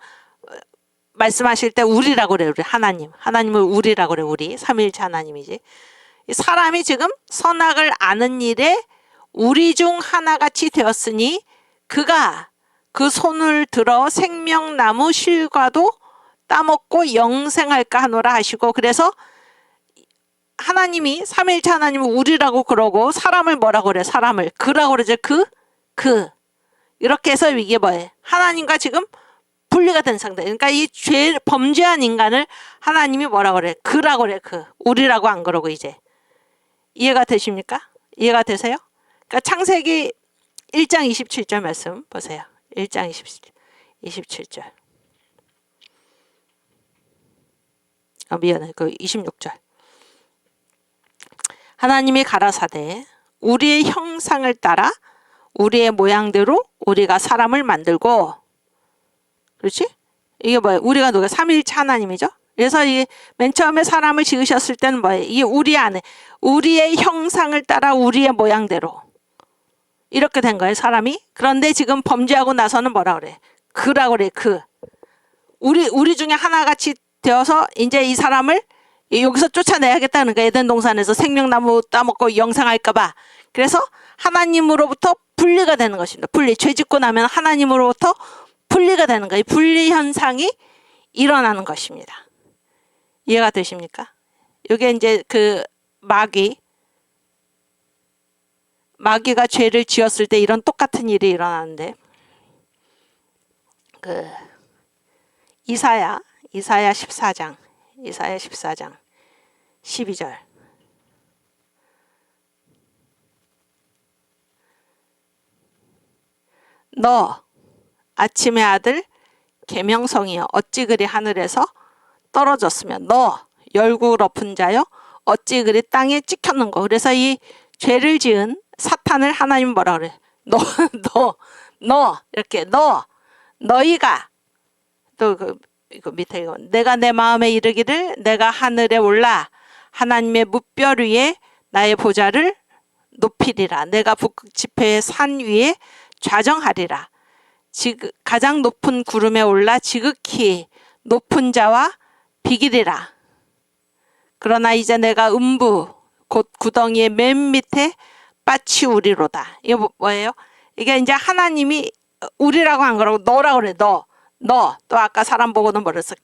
말씀하실 때 우리라고 그래요. 우리 하나님을 우리라고 그래요. 우리 삼위일체 하나님이지. 이 사람이 지금 선악을 아는 일에 우리 중 하나같이 되었으니 그가 그 손을 들어 생명나무 실과도 따먹고 영생할까 하노라 하시고, 그래서 하나님이 삼위일체 하나님은 우리라고 그러고 사람을 뭐라고 그래? 사람을 그라고 그러죠. 그 이렇게 해서 이게 뭐예요? 하나님과 지금 분리가 된 상태. 그러니까 이 범죄한 인간을 하나님이 뭐라고 그래? 그라고 그래. 우리라고 안 그러고. 이제 이해가 되십니까? 이해가 되세요? 그러니까 창세기 1장 27절 말씀 보세요. 1장 27절. 미안해. 그 26절. 하나님이 가라사대 우리의 형상을 따라 우리의 모양대로 우리가 사람을 만들고, 그렇지? 이게 뭐예요? 우리가 누가 삼위일체 하나님이죠. 그래서 이 맨 처음에 사람을 지으셨을 때는 뭐예요? 이게 우리 안에 우리의 형상을 따라 우리의 모양대로 이렇게 된 거예요, 사람이. 그런데 지금 범죄하고 나서는 뭐라 그래? 그라고 그래. 우리 중에 하나같이 되어서 이제 이 사람을 여기서 쫓아내야겠다는 거예요. 에덴 동산에서 생명나무 따먹고 영생할까봐. 그래서 하나님으로부터 분리가 되는 것입니다. 죄 짓고 나면 하나님으로부터 분리가 되는 거예요. 분리 현상이 일어나는 것입니다. 이해가 되십니까? 이게 이제 그 마귀가 죄를 지었을 때 이런 똑같은 일이 일어나는데, 그 이사야 14장 12절. 너 아침의 아들 계명성이여 어찌 그리 하늘에서 떨어졌으면 너 열국 엎은 자여 어찌 그리 땅에 찍혔는고. 그래서 이 죄를 지은 사탄을 하나님 뭐라 그래? 너 이렇게 너희가 또 이거 밑에 이거 내가 내 마음에 이르기를 내가 하늘에 올라 하나님의 뭇별 위에 나의 보좌를 높이리라. 내가 북극 지폐의 산 위에 좌정하리라. 가장 높은 구름에 올라 지극히 높은 자와 비기리라. 그러나 이제 내가 음부 곧 구덩이의 맨 밑에 빠치우리로다. 이거 뭐예요? 이게 이제 하나님이 우리라고 한 거라고 너라고 그래. 너. 또 아까 사람 보고는 뭐랬어?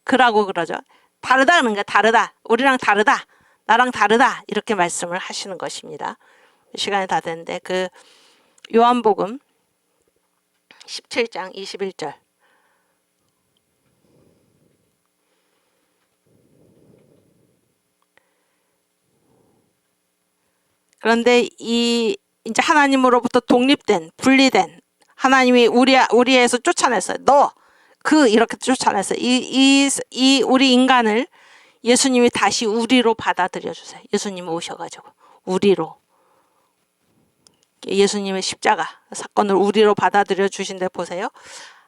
그라고 그러죠. 다르다는 게 다르다. 우리랑 다르다. 나랑 다르다. 이렇게 말씀을 하시는 것입니다. 시간이 다 됐는데 그 요한복음 17장 21절. 그런데 이제 하나님으로부터 독립된 분리된 하나님이 우리에서 쫓아냈어요. 이렇게 쫓아냈어요. 이 우리 인간을 예수님이 다시 우리로 받아들여 주세요. 예수님 오셔가지고 우리로 예수님의 십자가 사건을 우리로 받아들여 주신데 보세요.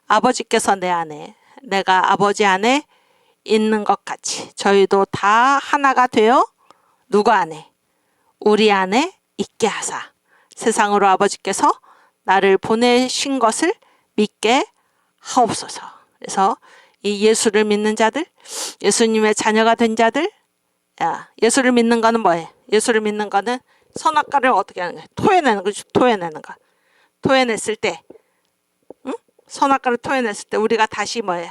아버지께서 내 안에 내가 아버지 안에 있는 것 같이 저희도 다 하나가 되어 누구 안에? 우리 안에 있게 하사 세상으로 아버지께서 나를 보내신 것을 믿게 하옵소서. 그래서 이 예수를 믿는 자들, 예수님의 자녀가 된 자들, 예수를 믿는 거는 뭐예요? 예수를 믿는 거는 선악과를 어떻게 하는 거예요? 토해내는 거죠. 토해내는 거. 토해냈을 때, 선악과를 토해냈을 때 우리가 다시 뭐예요?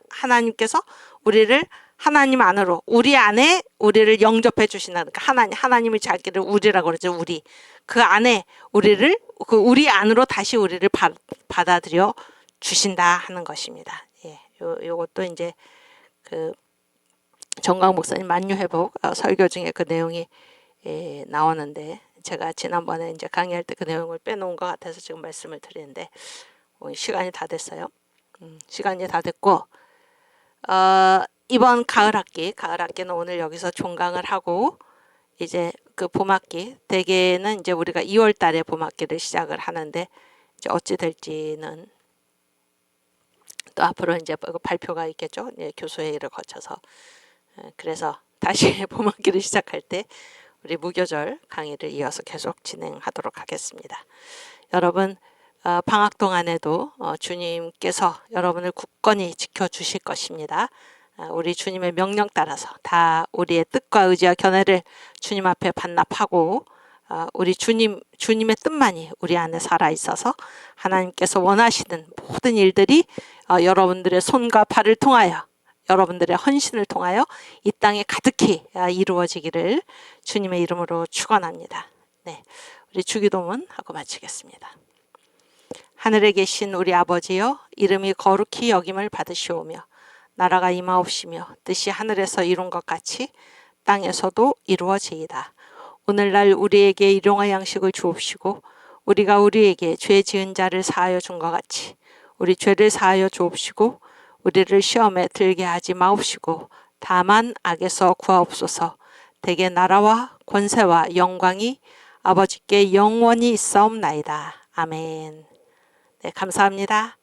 하나님께서 우리를 하나님 안으로 우리 안에 우리를 영접해 주신다니까. 하나님의 자기를 우리라고 그러죠. 우리 그 안에 우리를 우리 안으로 다시 우리를 받아들여 주신다 하는 것입니다. 예, 요것도 이제 그 정광 목사님 만유회복 설교 중에 그 내용이 나오는데 제가 지난번에 이제 강의할 때 그 내용을 빼놓은 것 같아서 지금 말씀을 드리는데 시간이 다 됐어요. 시간이 다 됐고 이번 가을학기는 오늘 여기서 종강을 하고 이제 그 봄학기 대개는 이제 우리가 2월 달에 봄학기를 시작을 하는데 이제 어찌 될지는 또 앞으로 이제 발표가 있겠죠. 예, 교수회의를 거쳐서 그래서 다시 봄학기를 시작할 때 우리 무교절 강의를 이어서 계속 진행하도록 하겠습니다. 여러분 방학 동안에도 주님께서 여러분을 굳건히 지켜주실 것입니다. 우리 주님의 명령 따라서 다 우리의 뜻과 의지와 견해를 주님 앞에 반납하고 우리 주님의 뜻만이 우리 안에 살아있어서 하나님께서 원하시는 모든 일들이 여러분들의 손과 발을 통하여 여러분들의 헌신을 통하여 이 땅에 가득히 이루어지기를 주님의 이름으로 축원합니다. 네, 우리 주기도문 하고 마치겠습니다. 하늘에 계신 우리 아버지여, 이름이 거룩히 여김을 받으시오며 나라가 임하옵시며 뜻이 하늘에서 이룬 것 같이 땅에서도 이루어지이다. 오늘날 우리에게 일용할 양식을 주옵시고 우리가 우리에게 죄 지은 자를 사하여 준 것 같이 우리 죄를 사하여 주옵시고 우리를 시험에 들게 하지 마옵시고 다만 악에서 구하옵소서. 대개 나라와 권세와 영광이 아버지께 영원히 있사옵나이다. 아멘. 네, 감사합니다.